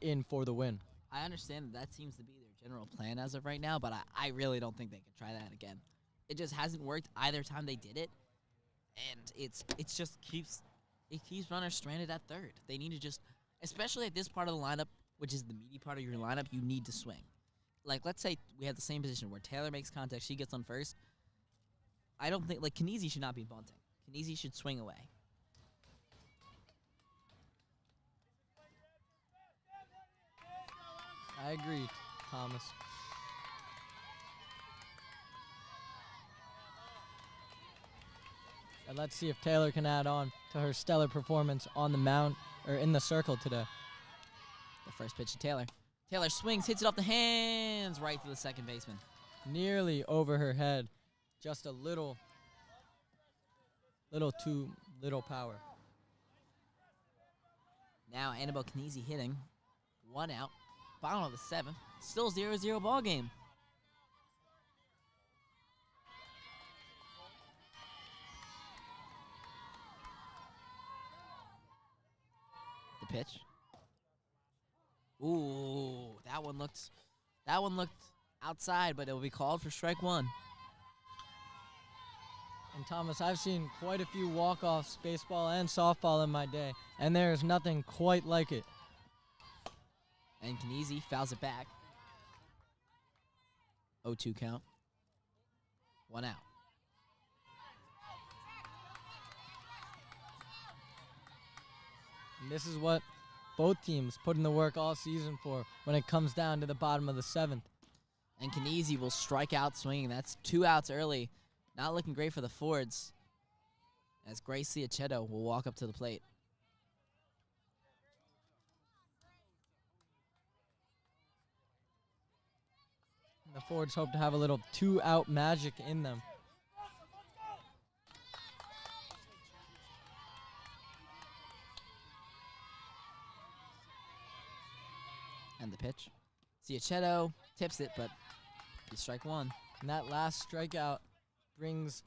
in for the win. I understand that seems to be their general plan as of right now, but I really don't think they could try that again. It just hasn't worked either time they did it, and it just keeps runners stranded at third. They need to just, especially at this part of the lineup, which is the meaty part of your lineup, you need to swing. Like, let's say we have the same position where Taylor makes contact, she gets on first. I don't think, Canese should not be bunting. Canese should swing away. I agree, Thomas. And let's see if Taylor can add on to her stellar performance on the mound or in the circle today. The first pitch to Taylor. Taylor swings, hits it off the hands, right to the second baseman. Nearly over her head. Just a little too little power. Now Annabelle Canese hitting. 1 out. Bottom of the 7th. Still 0-0 ball game. The pitch. Ooh, that one looked outside, but it will be called for strike 1. And Thomas, I've seen quite a few walk-offs, baseball and softball in my day, and there is nothing quite like it. And Canese fouls it back. 0-2 count. 1 out. And this is what both teams put in the work all season for when it comes down to the bottom of the 7th. And Knieze will strike out swinging. That's 2 outs early. Not looking great for the Fords, as Grace Liachetto will walk up to the plate. And the Fords hope to have a little 2-out magic in them. And the pitch. Liachetto tips it, but he strike 1. And that last strikeout brings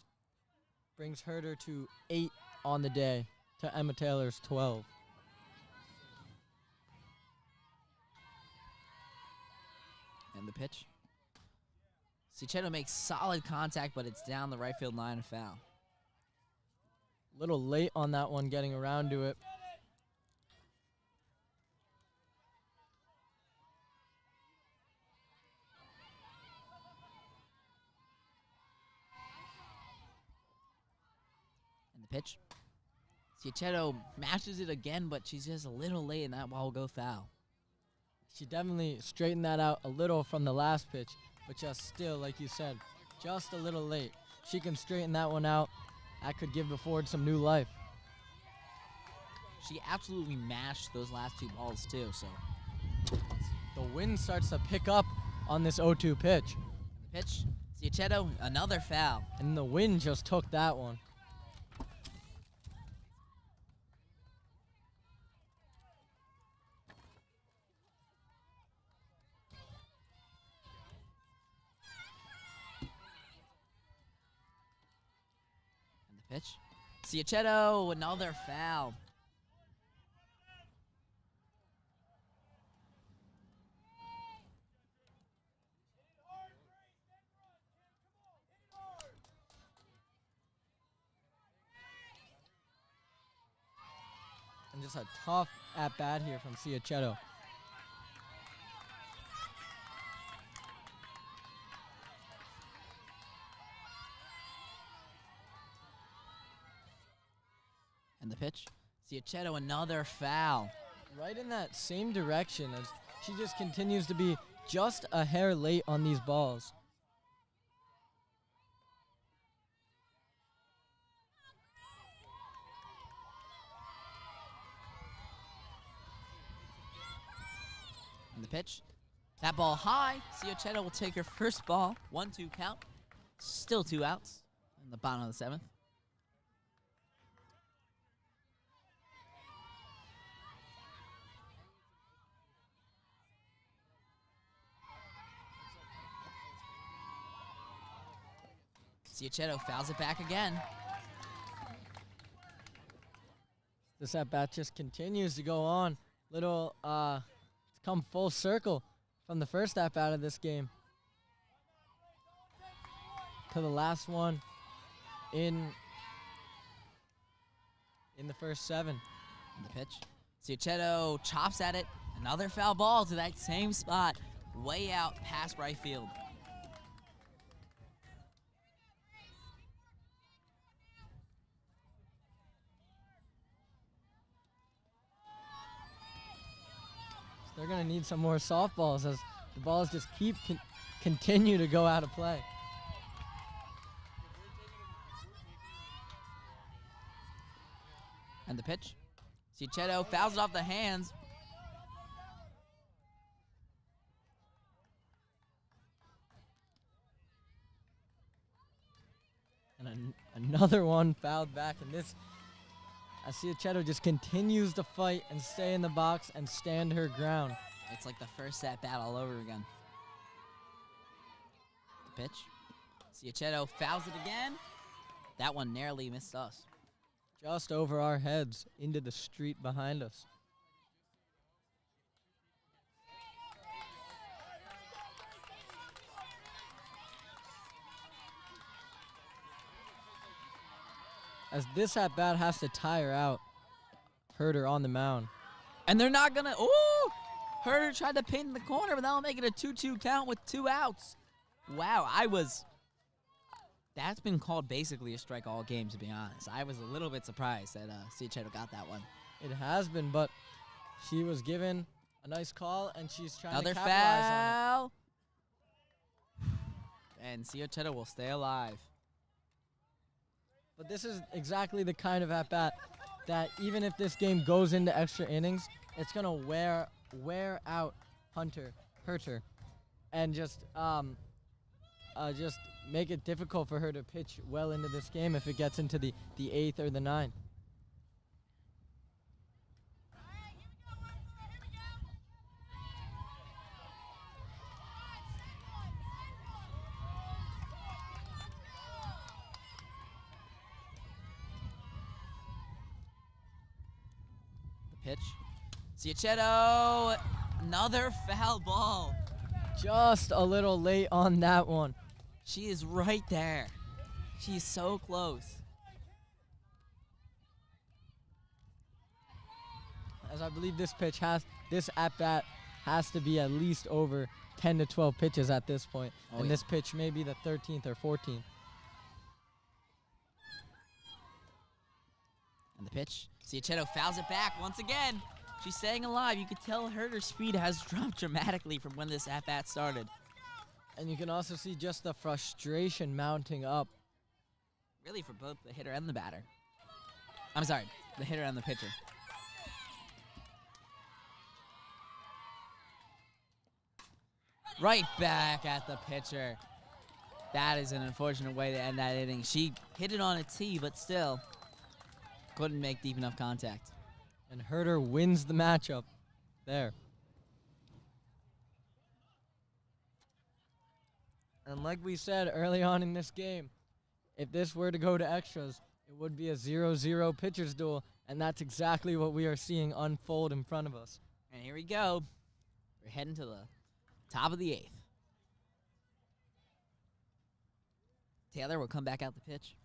Herder to 8 on the day to Emma Taylor's 12. And the pitch. Liachetto makes solid contact, but it's down the right field line, a foul. A little late on that one, getting around to it. And the pitch. Liachetto matches it again, but she's just a little late, and that ball will go foul. She definitely straightened that out a little from the last pitch, but just still, like you said, just a little late. She can straighten that one out. That could give the Ford some new life. She absolutely mashed those last 2 balls, too, so. The wind starts to pick up on this 0-2 pitch. The pitch. Liachetto, another foul. And the wind just took that one. And the pitch. Liachetto, another foul. And just a tough at-bat here from Liachetto. And the pitch. Liachetto, another foul. Right in that same direction as she just continues to be just a hair late on these balls. And the pitch. That ball high. Liachetto will take her first ball. 1-2 count. Still 2 outs in the bottom of the 7th. Liachetto fouls it back again. This at-bat just continues to go on. Little, it's come full circle from the first at-bat of this game to the last one in the first 7. And the pitch. Liachetto chops at it. Another foul ball to that same spot. Way out past right field. They're going to need some more softballs as the balls just continue to go out of play. And the pitch. Liachetto fouls it off the hands. And another one fouled back, and this, as Liachetto just continues to fight and stay in the box and stand her ground. It's like the first at-bat all over again. The pitch. Liachetto fouls it again. That one narrowly missed us. Just over our heads into the street behind us. As this at-bat has to tire out Herder on the mound. And they're not going to... Ooh! Herder tried to pin in the corner, but that'll make it a 2-2 count with 2 outs. Wow, that's been called basically a strike all game, to be honest. I was a little bit surprised that Liachetto got that one. It has been, but she was given a nice call, and she's trying Another to capitalize on it. foul. And Ciochetta will stay alive. But this is exactly the kind of at-bat that even if this game goes into extra innings, it's going to wear out Herter, and just make it difficult for her to pitch well into this game if it gets into the 8th or the 9th. Pitch. Ciochetto, another foul ball. Just a little late on that one. She is right there. She's so close. As I believe this at-bat has to be at least over 10 to 12 pitches at this point. Oh, and yeah. this pitch may be the 13th or 14th. And the pitch. Ciochetto fouls it back once again. She's staying alive. You could tell her speed has dropped dramatically from when this at-bat started. And you can also see just the frustration mounting up. Really for both the hitter and the batter. I'm sorry, the hitter and the pitcher. Right back at the pitcher. That is an unfortunate way to end that inning. She hit it on a tee, but still couldn't make deep enough contact. And Herter wins the matchup there. And like we said early on in this game, if this were to go to extras, it would be a 0-0 pitcher's duel, and that's exactly what we are seeing unfold in front of us. And here we go. We're heading to the top of the 8th. Taylor will come back out the pitch.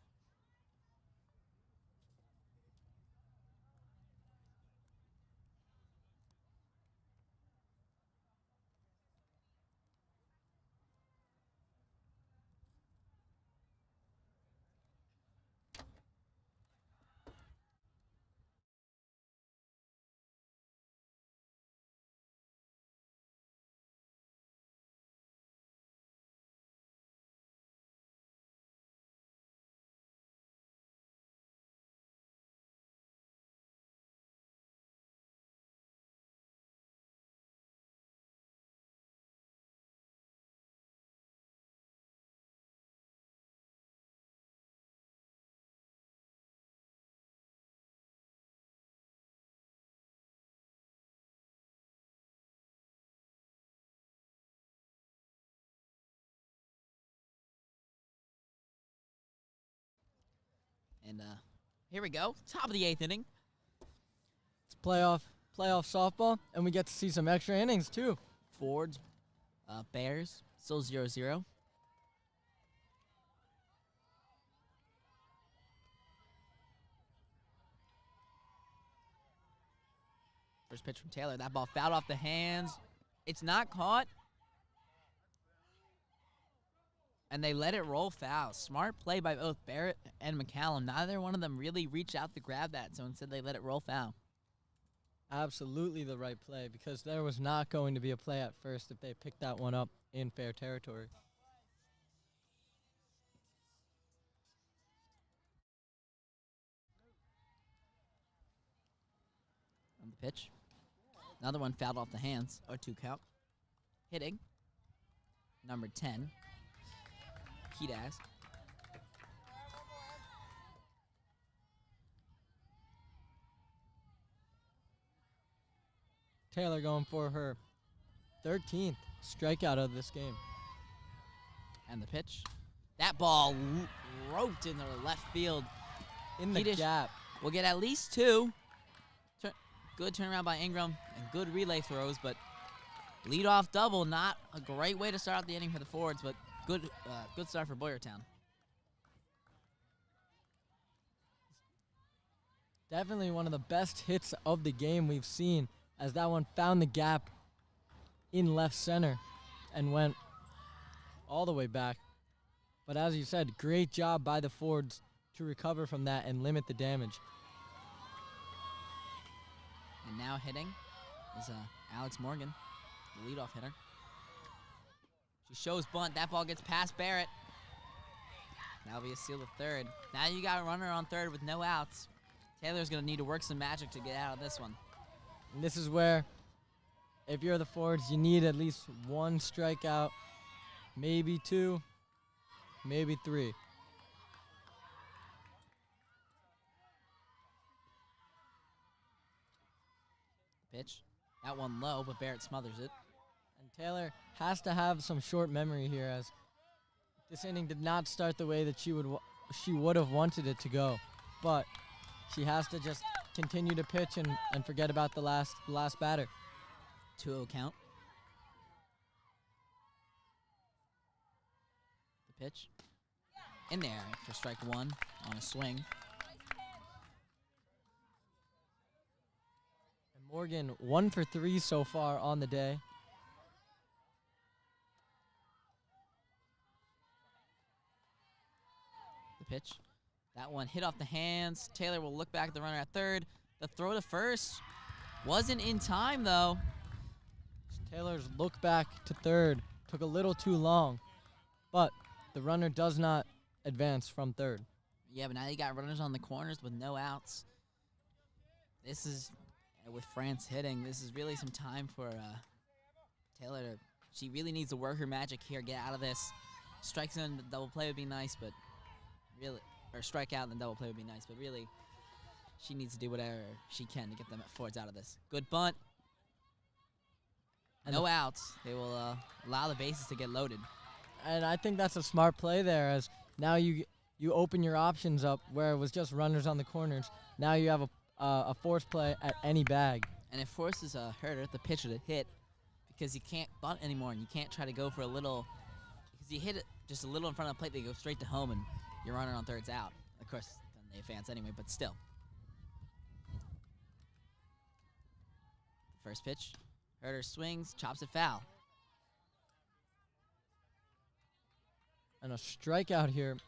And here we go. Top of the 8th inning. It's playoff softball, and we get to see some extra innings too. Fords, Bears, still 0-0. First pitch from Taylor. That ball fouled off the hands. It's not caught. And they let it roll foul. Smart play by both Barrett and McCallum. Neither one of them really reached out to grab that, so instead they let it roll foul. Absolutely the right play, because there was not going to be a play at first if they picked that one up in fair territory. On the pitch. Another one fouled off the hands. 0-2 count. Hitting. Number 10. Kiedaz. Taylor going for her 13th strikeout of this game. And the pitch. That ball roped in the left field. In the gap. We'll get at least 2. Good turnaround by Ingram and good relay throws, but leadoff double, not a great way to start out the inning for the Fords, but good start for Boyertown. Definitely one of the best hits of the game we've seen, as that one found the gap in left center and went all the way back. But as you said, great job by the Fords to recover from that and limit the damage. And now hitting is Alex Morgan, the leadoff hitter. She shows bunt. That ball gets past Barrett. That'll be a steal to third. Now you got a runner on third with no outs. Taylor's going to need to work some magic to get out of this one. And this is where, if you're the Fords, you need at least one strikeout, maybe two, maybe three. Pitch. That one low, but Barrett smothers it. And Taylor has to have some short memory here, as this inning did not start the way that she would have wanted it to go. But she has to just continue to pitch and forget about the last batter. 2-0 count. The pitch. In there for strike one on a swing. And Morgan 1 for 3 so far on the day. The pitch. That one hit off the hands. Taylor will look back at the runner at third. The throw to first wasn't in time, though. Taylor's look back to third took a little too long, but the runner does not advance from third. Yeah, but now you got runners on the corners with no outs. This is, with France hitting, this is really some time for Taylor to, she really needs to work her magic here, get out of this. Strike zone, the double play would be nice, but really, or strike out and the double play would be nice, but really, she needs to do whatever she can to get them Fords out of this. Good bunt. And no outs. They will allow the bases to get loaded. And I think that's a smart play there, as now you open your options up where it was just runners on the corners. Now you have a force play at any bag. And it forces a Herder, the pitcher, to hit, because you can't bunt anymore, and you can't try to go for a little, because you hit it just a little in front of the plate, they go straight to home, and your runner on third's out. Of course, then they advance anyway, but still. First pitch. Herder swings, chops it foul. And a strikeout here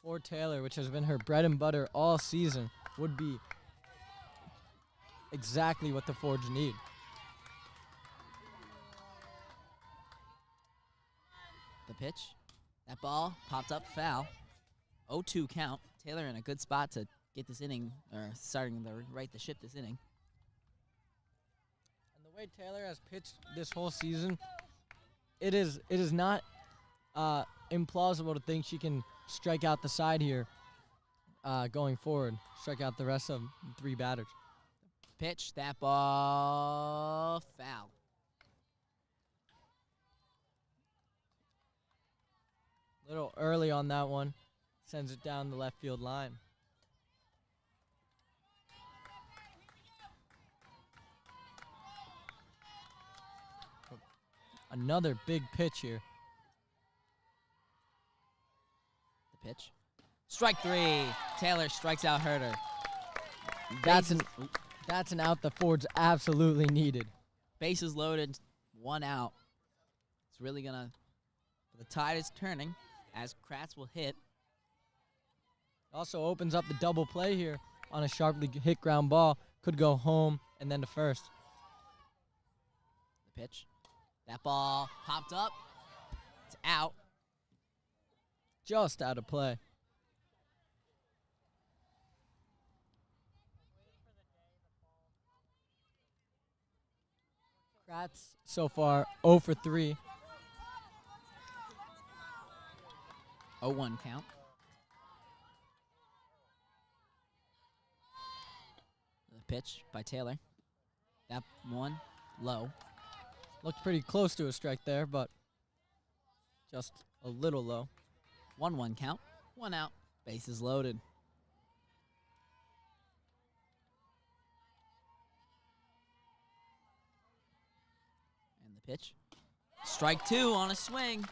for Taylor, which has been her bread and butter all season, would be exactly what the Fords need. The pitch. That ball popped up foul. 0-2 count. Taylor in a good spot to get this inning, or starting to right the ship this inning. The way Taylor has pitched this whole season, it is not implausible to think she can strike out the side here going forward, strike out the rest of 3 batters. Pitch, that ball, foul. Little early on that one, sends it down the left field line. Another big pitch here. The pitch. Strike 3. Taylor strikes out Herder. That's an out the Fords absolutely needed. Bases loaded, 1 out. It's really gonna, the tide is turning as Kratz will hit. Also opens up the double play here on a sharply hit ground ball. Could go home and then to first. The pitch. That ball popped up. It's out. Just out of play. Kratz so far 0 for 3. 0-1 count. The pitch by Taylor. That one low. Looked pretty close to a strike there, but just a little low. 1-1 count. 1 out. Bases loaded. And the pitch. Strike 2 on a swing.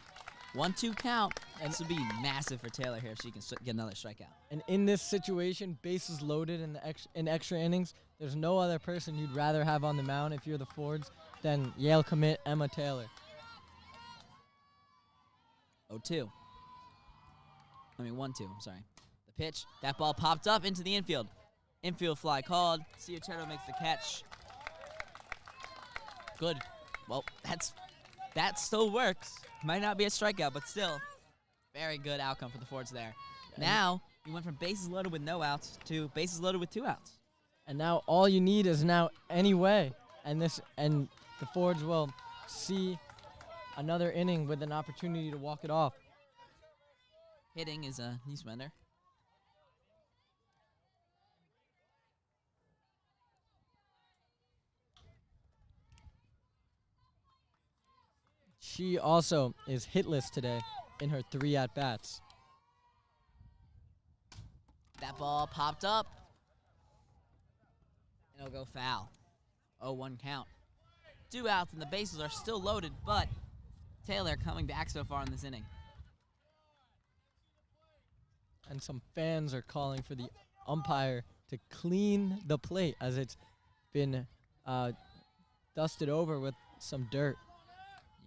1-2 count. And this would be massive for Taylor here if she can get another strikeout. And in this situation, bases loaded in extra innings, there's no other person you'd rather have on the mound if you're the Fords than Yale commit Emma Taylor. 0-2. 1-2, I'm sorry. The pitch. That ball popped up into the infield. Infield fly called. Ciotero makes the catch. Good. Well, that still works. Might not be a strikeout, but still, very good outcome for the Fords there. Now, you went from bases loaded with no outs to bases loaded with 2 outs. And now all you need is now any way. And the Fords will see another inning with an opportunity to walk it off. Hitting is a Nieswender. She also is hitless today in her 3 at-bats. That ball popped up. And it'll go foul. 0-1 count. 2 outs and the bases are still loaded, but Taylor coming back so far in this inning. And some fans are calling for the umpire to clean the plate as it's been dusted over with some dirt.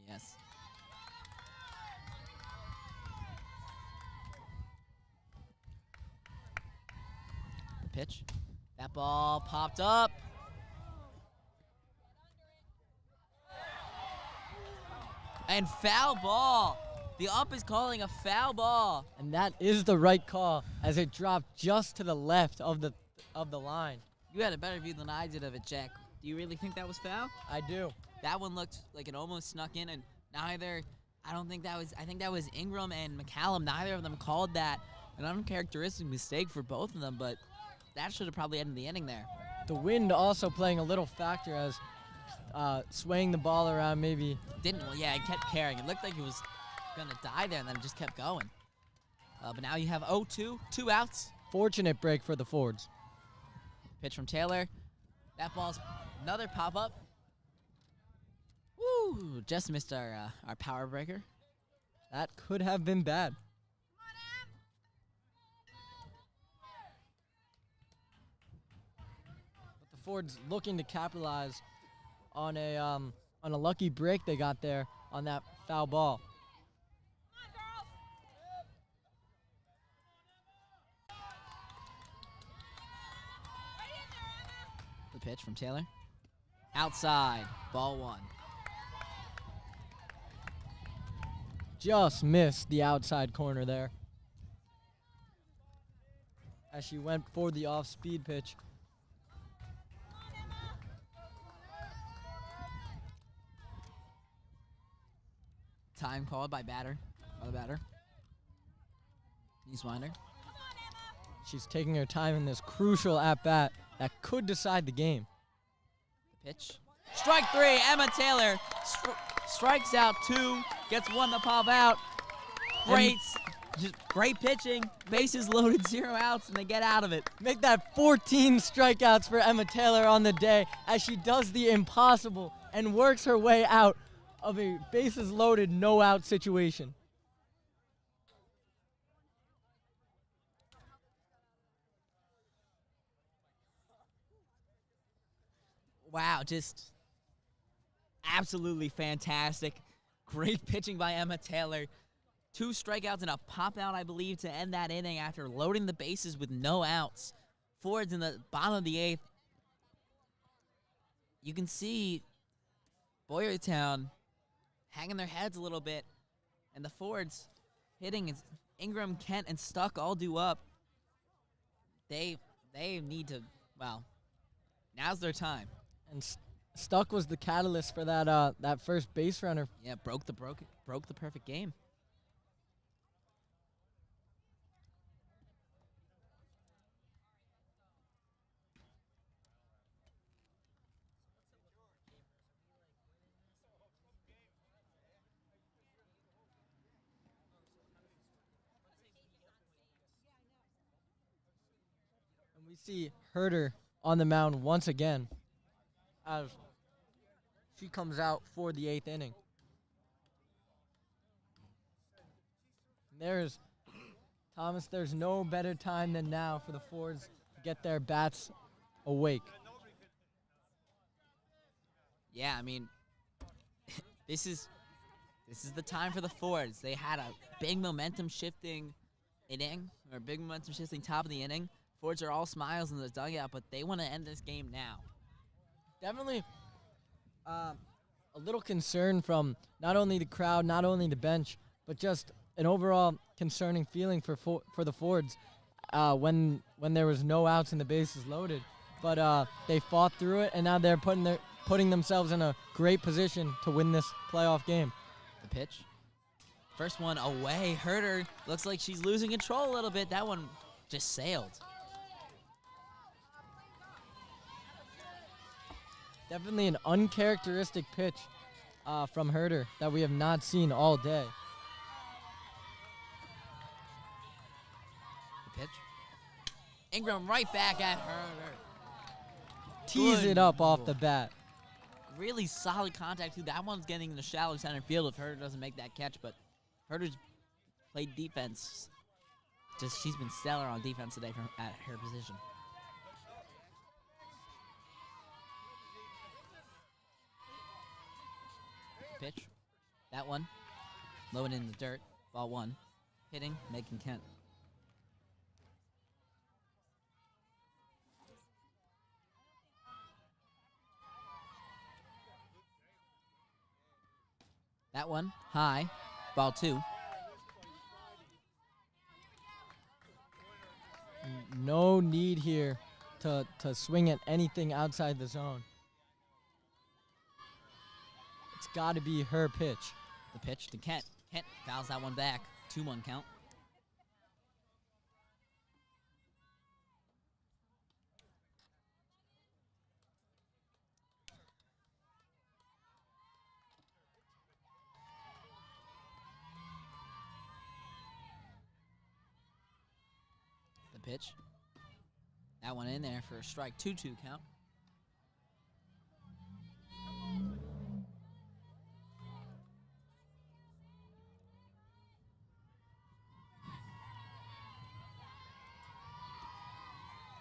Yes. The pitch. That ball popped up. And foul ball. The ump is calling a foul ball. And that is the right call as it dropped just to the left of the line. You had a better view than I did of it, Jack. Do you really think that was foul? I do. That one looked like it almost snuck in, and I think that was Ingram and McCallum. Neither of them called that an uncharacteristic mistake for both of them, but that should have probably ended the inning there. The wind also playing a little factor as swaying the ball around maybe. It kept carrying. It looked like it was going to die there, and then it just kept going. But now you have 0-2, 2 outs. Fortunate break for the Fords. Pitch from Taylor. That ball's another pop-up. Woo! Just missed our power breaker. That could have been bad. But the Fords looking to capitalize on a lucky break they got there on that foul ball. The pitch from Taylor. Outside, ball 1. Just missed the outside corner there as she went for the off-speed pitch. Time called by the batter. Nieswinder. She's taking her time in this crucial at-bat that could decide the game. The pitch. Strike 3, Emma Taylor strikes out 2, gets 1 to pop out. Great pitching. Bases loaded, 0 outs, and they get out of it. Make that 14 strikeouts for Emma Taylor on the day as she does the impossible and works her way out of a bases loaded, no out situation. Wow, just absolutely fantastic. Great pitching by Emma Taylor. 2 strikeouts and a pop out, I believe, to end that inning after loading the bases with no outs. Fords in the bottom of the 8th. You can see Boyertown hanging their heads a little bit, and the Fords hitting as Ingram, Kent, and Stuck all do up. They need to, now's their time. And Stuck was the catalyst for that first base runner. Yeah, broke the perfect game. And we see Herder on the mound once again as she comes out for the 8th inning. And there's no better time than now for the Fords to get their bats awake. Yeah, I mean, this is the time for the Fords. They had a big momentum shifting inning, or big momentum shifting top of the inning. Fords are all smiles in the dugout, but they want to end this game now. Definitely a little concern from not only the crowd, not only the bench, but just an overall concerning feeling for the Fords when there was no outs and the bases loaded. But they fought through it, and now they're putting themselves in a great position to win this playoff game. The pitch. First one away. Herder looks like she's losing control a little bit. That one just sailed. Definitely an uncharacteristic pitch from Herder that we have not seen all day. The pitch. Ingram right back at Herder. Tease Good it up off move. the bat. Really solid contact, too. That one's getting in the shallow center field if Herder doesn't make that catch, but Herder's played defense. She's been stellar on defense today at her position. Pitch. That one. Low and in the dirt. Ball 1. Hitting, Megan Kent. That one, high, ball 2. No need here to swing at anything outside the zone. It's got to be her pitch. The pitch to Kent. Kent fouls that one back. 2-1 count. Pitch. That one in there for a strike. 2-2 count.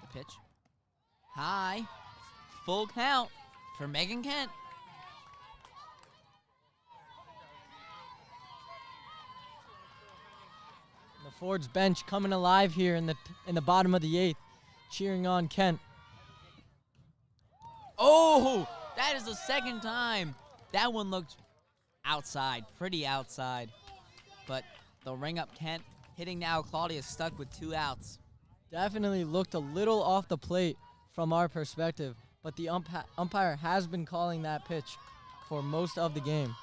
The pitch. High. Full count for Megan Kent. The Ford's bench coming alive here in the bottom of the 8th, cheering on Kent. Oh, that is the second time. That one looked outside, pretty outside. But they'll ring up Kent. Hitting now, Claudia's stuck with 2 outs. Definitely looked a little off the plate from our perspective, but the umpire has been calling that pitch for most of the game.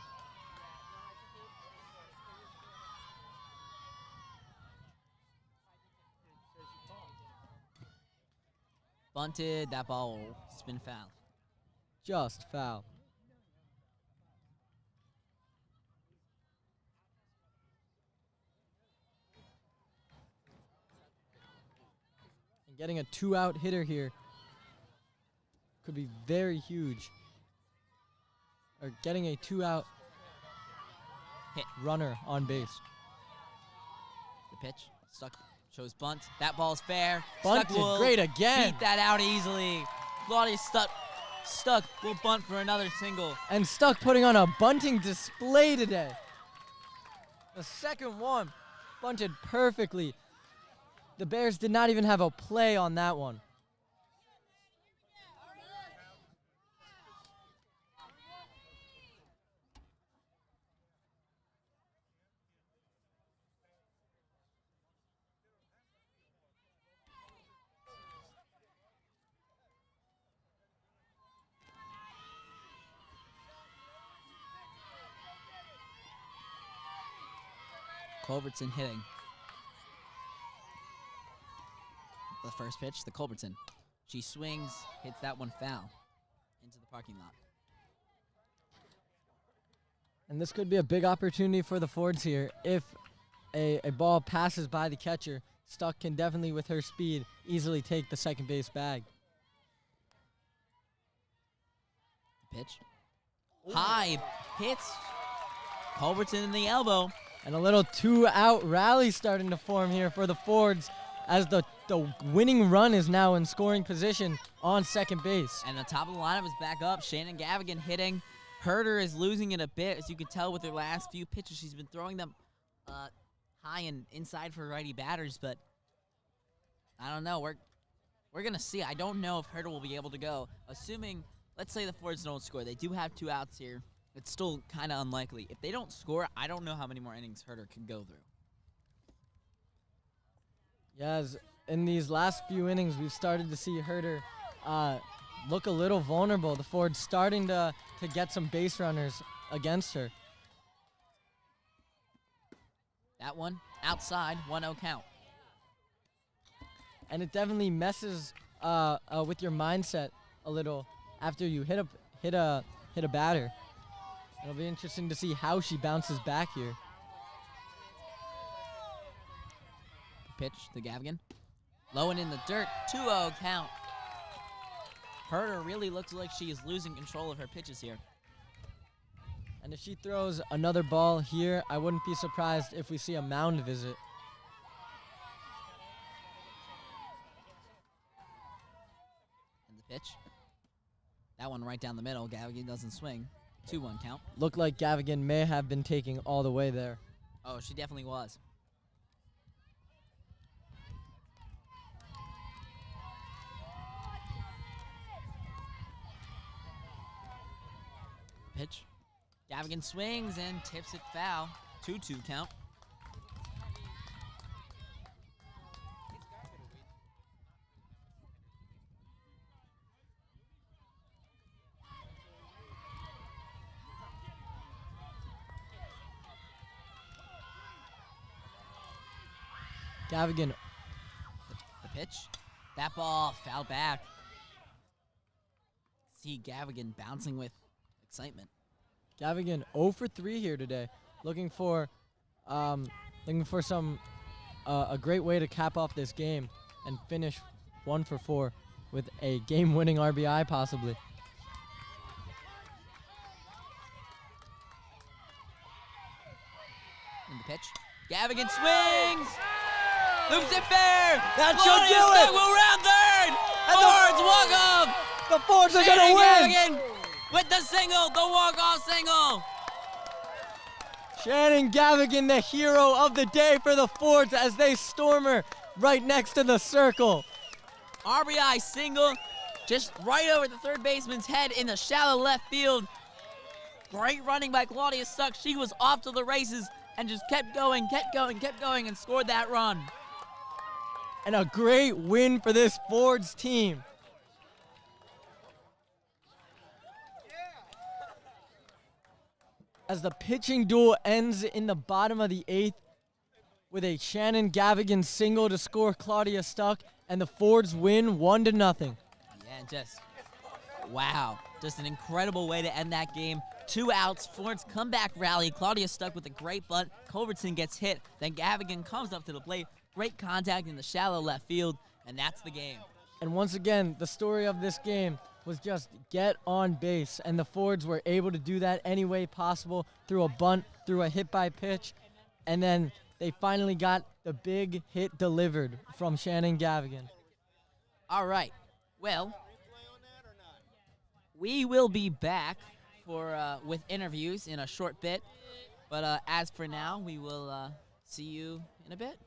Bunted, that ball will spin foul. Just foul. And getting a 2-out hitter here could be very huge. Or getting a 2-out hit runner on base. The pitch, stuck, shows bunt. That ball's fair. Bunted, Stuck will great again. beat that out easily. Claudia's stuck will bunt for another single. And Stuck putting on a bunting display today. The second one bunted perfectly. The Bears did not even have a play on that one. Culbertson hitting. The first pitch, the Culbertson. She swings, hits that one foul into the parking lot. And this could be a big opportunity for the Fords here. If a ball passes by the catcher, Stuck can definitely, with her speed, easily take the second base bag. Pitch. High, hits Culbertson in the elbow. And a little 2-out rally starting to form here for the Fords as the winning run is now in scoring position on second base. And the top of the lineup is back up. Shannon Gavigan hitting. Herder is losing it a bit, as you can tell with her last few pitches. She's been throwing them high and inside for righty batters, but I don't know. We're going to see. I don't know if Herder will be able to go. Assuming, let's say the Fords don't score. They do have 2 outs here. it's still kind of unlikely. If they don't score, I don't know how many more innings Herder could go through. Yes, in these last few innings, we've started to see Herder look a little vulnerable. The Fords starting to get some base runners against her. That one outside, 1-0 count. And it definitely messes with your mindset a little after you hit a batter. It'll be interesting to see how she bounces back here. Pitch to Gavigan. Low and in the dirt, 2-0 count. Herder really looks like she is losing control of her pitches here. And if she throws another ball here, I wouldn't be surprised if we see a mound visit. And the pitch. That one right down the middle. Gavigan doesn't swing. 2-1 count. Looked like Gavigan may have been taking all the way there. Oh, she definitely was. Pitch. Gavigan swings and tips it foul. 2-2 count. Gavigan, The pitch. That ball fouled back. See Gavigan bouncing with excitement. Gavigan 0 for 3 here today. Looking for some a great way to cap off this game and finish 1 for 4 with a game-winning RBI possibly. In the pitch. Gavigan swings! Loops it fair! That should do it! Will round third! And Fords walk off! The Fords are gonna win! Gavigan with the single, the walk-off single! Shannon Gavigan, the hero of the day for the Fords as they storm her right next to the circle. RBI single, just right over the third baseman's head in the shallow left field. Great running by Claudia Stuck. She was off to the races and just kept going, and scored that run. And a great win for this Fords team. As the pitching duel ends in the bottom of the 8th with a Shannon Gavigan single to score Claudia Stuck, and the Fords win 1-0. Yeah, just, wow. Just an incredible way to end that game. 2 outs, Fords comeback rally. Claudia Stuck with a great bunt. Culbertson gets hit. Then Gavigan comes up to the plate. Great contact in the shallow left field, and that's the game. And once again, the story of this game was just get on base, and the Fords were able to do that any way possible through a bunt, through a hit by pitch, and then they finally got the big hit delivered from Shannon Gavigan. All right. Well, we will be back for with interviews in a short bit, but as for now, we will see you in a bit.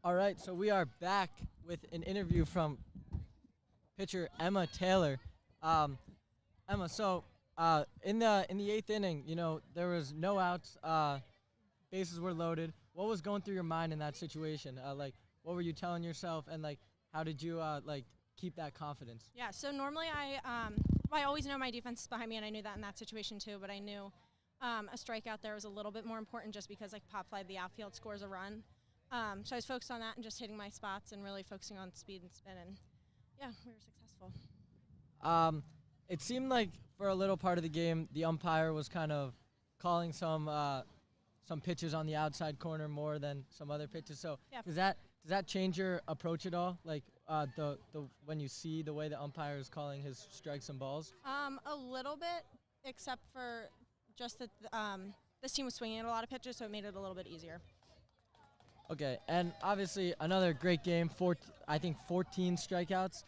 All right, so we are back with an interview from pitcher Emma Taylor. Emma, so in the eighth inning, there was no outs, bases were loaded. What was going through your mind in that situation? What were you telling yourself, and how did you keep that confidence? Yeah, so normally I always know my defense is behind me, and I knew that in that situation too, but I knew a strikeout there was a little bit more important just because pop fly to the outfield scores a run. So I was focused on that and just hitting my spots and really focusing on speed and spin, and yeah, we were successful. It seemed like for a little part of the game, the umpire was kind of calling some pitches on the outside corner more than some other pitches. So Yeah. does that change your approach at all? The when you see the way the umpire is calling his strikes and balls? A little bit, except for just that this team was swinging at a lot of pitches, so it made it a little bit easier. Okay, and obviously another great game. I think 14 strikeouts.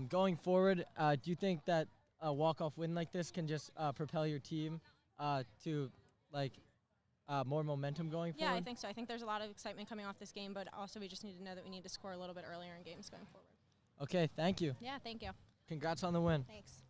Going forward, do you think that a walk-off win like this can just propel your team to more momentum going forward? Yeah, I think so. I think there's a lot of excitement coming off this game, but also we just need to know that we need to score a little bit earlier in games going forward. Okay, thank you. Yeah, thank you. Congrats on the win. Thanks.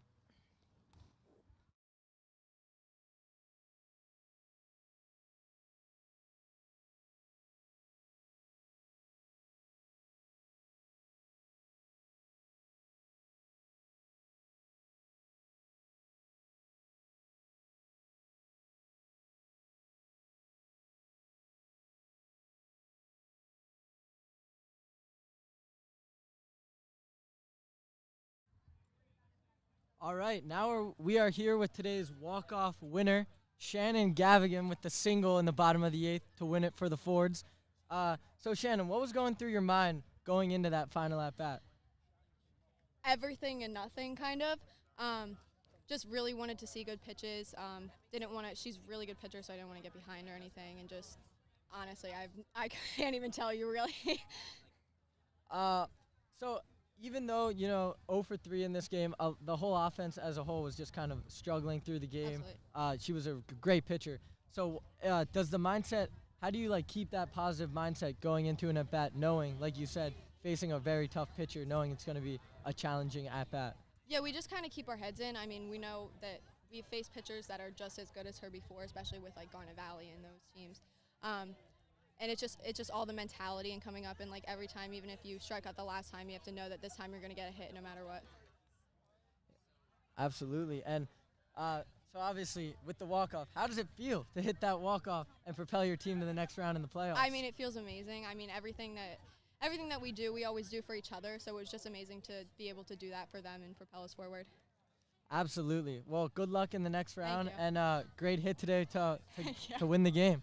All right, now we are here with today's walk-off winner, Shannon Gavigan, with the single in the bottom of the eighth to win it for the Fords. So Shannon, what was going through your mind going into that final at-bat? Everything and nothing, kind of. Just really wanted to see good pitches. Didn't want to. She's a really good pitcher, so I didn't want to get behind or anything. And just honestly, I can't even tell you really. So even though 0 for 3 in this game, the whole offense as a whole was just kind of struggling through the game. Absolutely. She was a great pitcher. So does the mindset? How do you keep that positive mindset going into an at bat, knowing, like you said, facing a very tough pitcher, knowing it's going to be a challenging at bat? Yeah, we just kind of keep our heads in. I mean, we know that we've faced pitchers that are just as good as her before, especially with Garnet Valley and those teams. And it's just all the mentality and coming up, and every time, even if you strike out the last time, you have to know that this time you're going to get a hit no matter what. Absolutely. And so obviously with the walk-off, how does it feel to hit that walk-off and propel your team to the next round in the playoffs? I mean, it feels amazing. I mean, everything that we do, we always do for each other, so it was just amazing to be able to do that for them and propel us forward. Absolutely. Well, good luck in the next round, Thank you. and great hit today to Yeah. to win the game.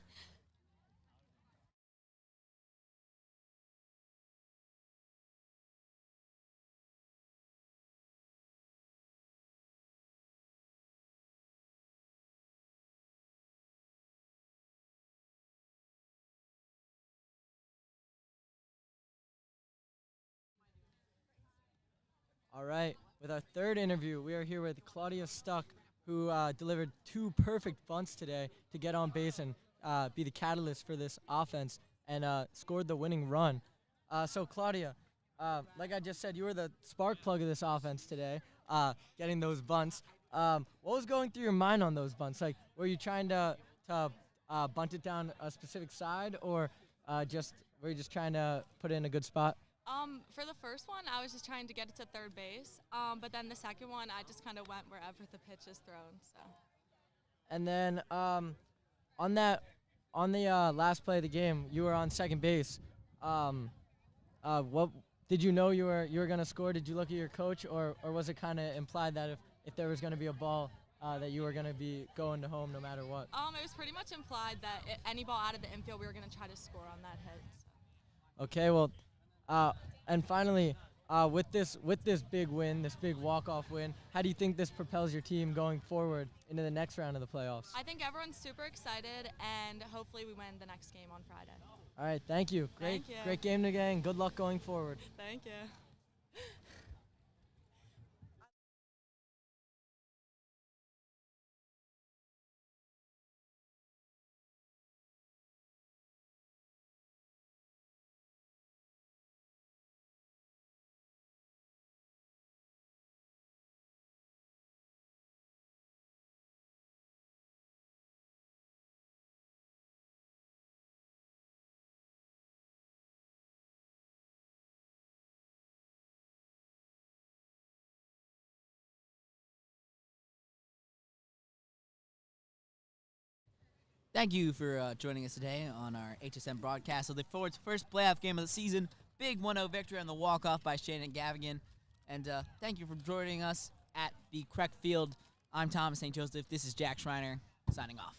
All right, with our third interview, we are here with Claudia Stuck, who delivered 2 perfect bunts today to get on base and be the catalyst for this offense and scored the winning run. So Claudia, like I just said, you were the spark plug of this offense today, getting those bunts. What was going through your mind on those bunts? Were you trying to bunt it down a specific side, or were you just trying to put it in a good spot? For the first one, I was just trying to get it to third base. But then the second one, I just kind of went wherever the pitch is thrown. So. And then on the last play of the game, you were on second base. What did you know you were gonna score? Did you look at your coach, or was it kind of implied that if there was gonna be a ball, that you were gonna be going to home no matter what? It was pretty much implied that any ball out of the infield, we were going to try to score on that hit. So. Okay, well, and finally, with this big win, this big walk-off win, how do you think this propels your team going forward into the next round of the playoffs? I think everyone's super excited, and hopefully we win the next game on Friday. All right, thank you. Thank you. Great game today, and good luck going forward. Thank you. Thank you for joining us today on our HSM broadcast of the Forward's first playoff game of the season. Big 1-0 victory on the walk-off by Shannon Gavigan. And thank you for joining us at the correct field. I'm Thomas St. Joseph. This is Jack Schreiner signing off.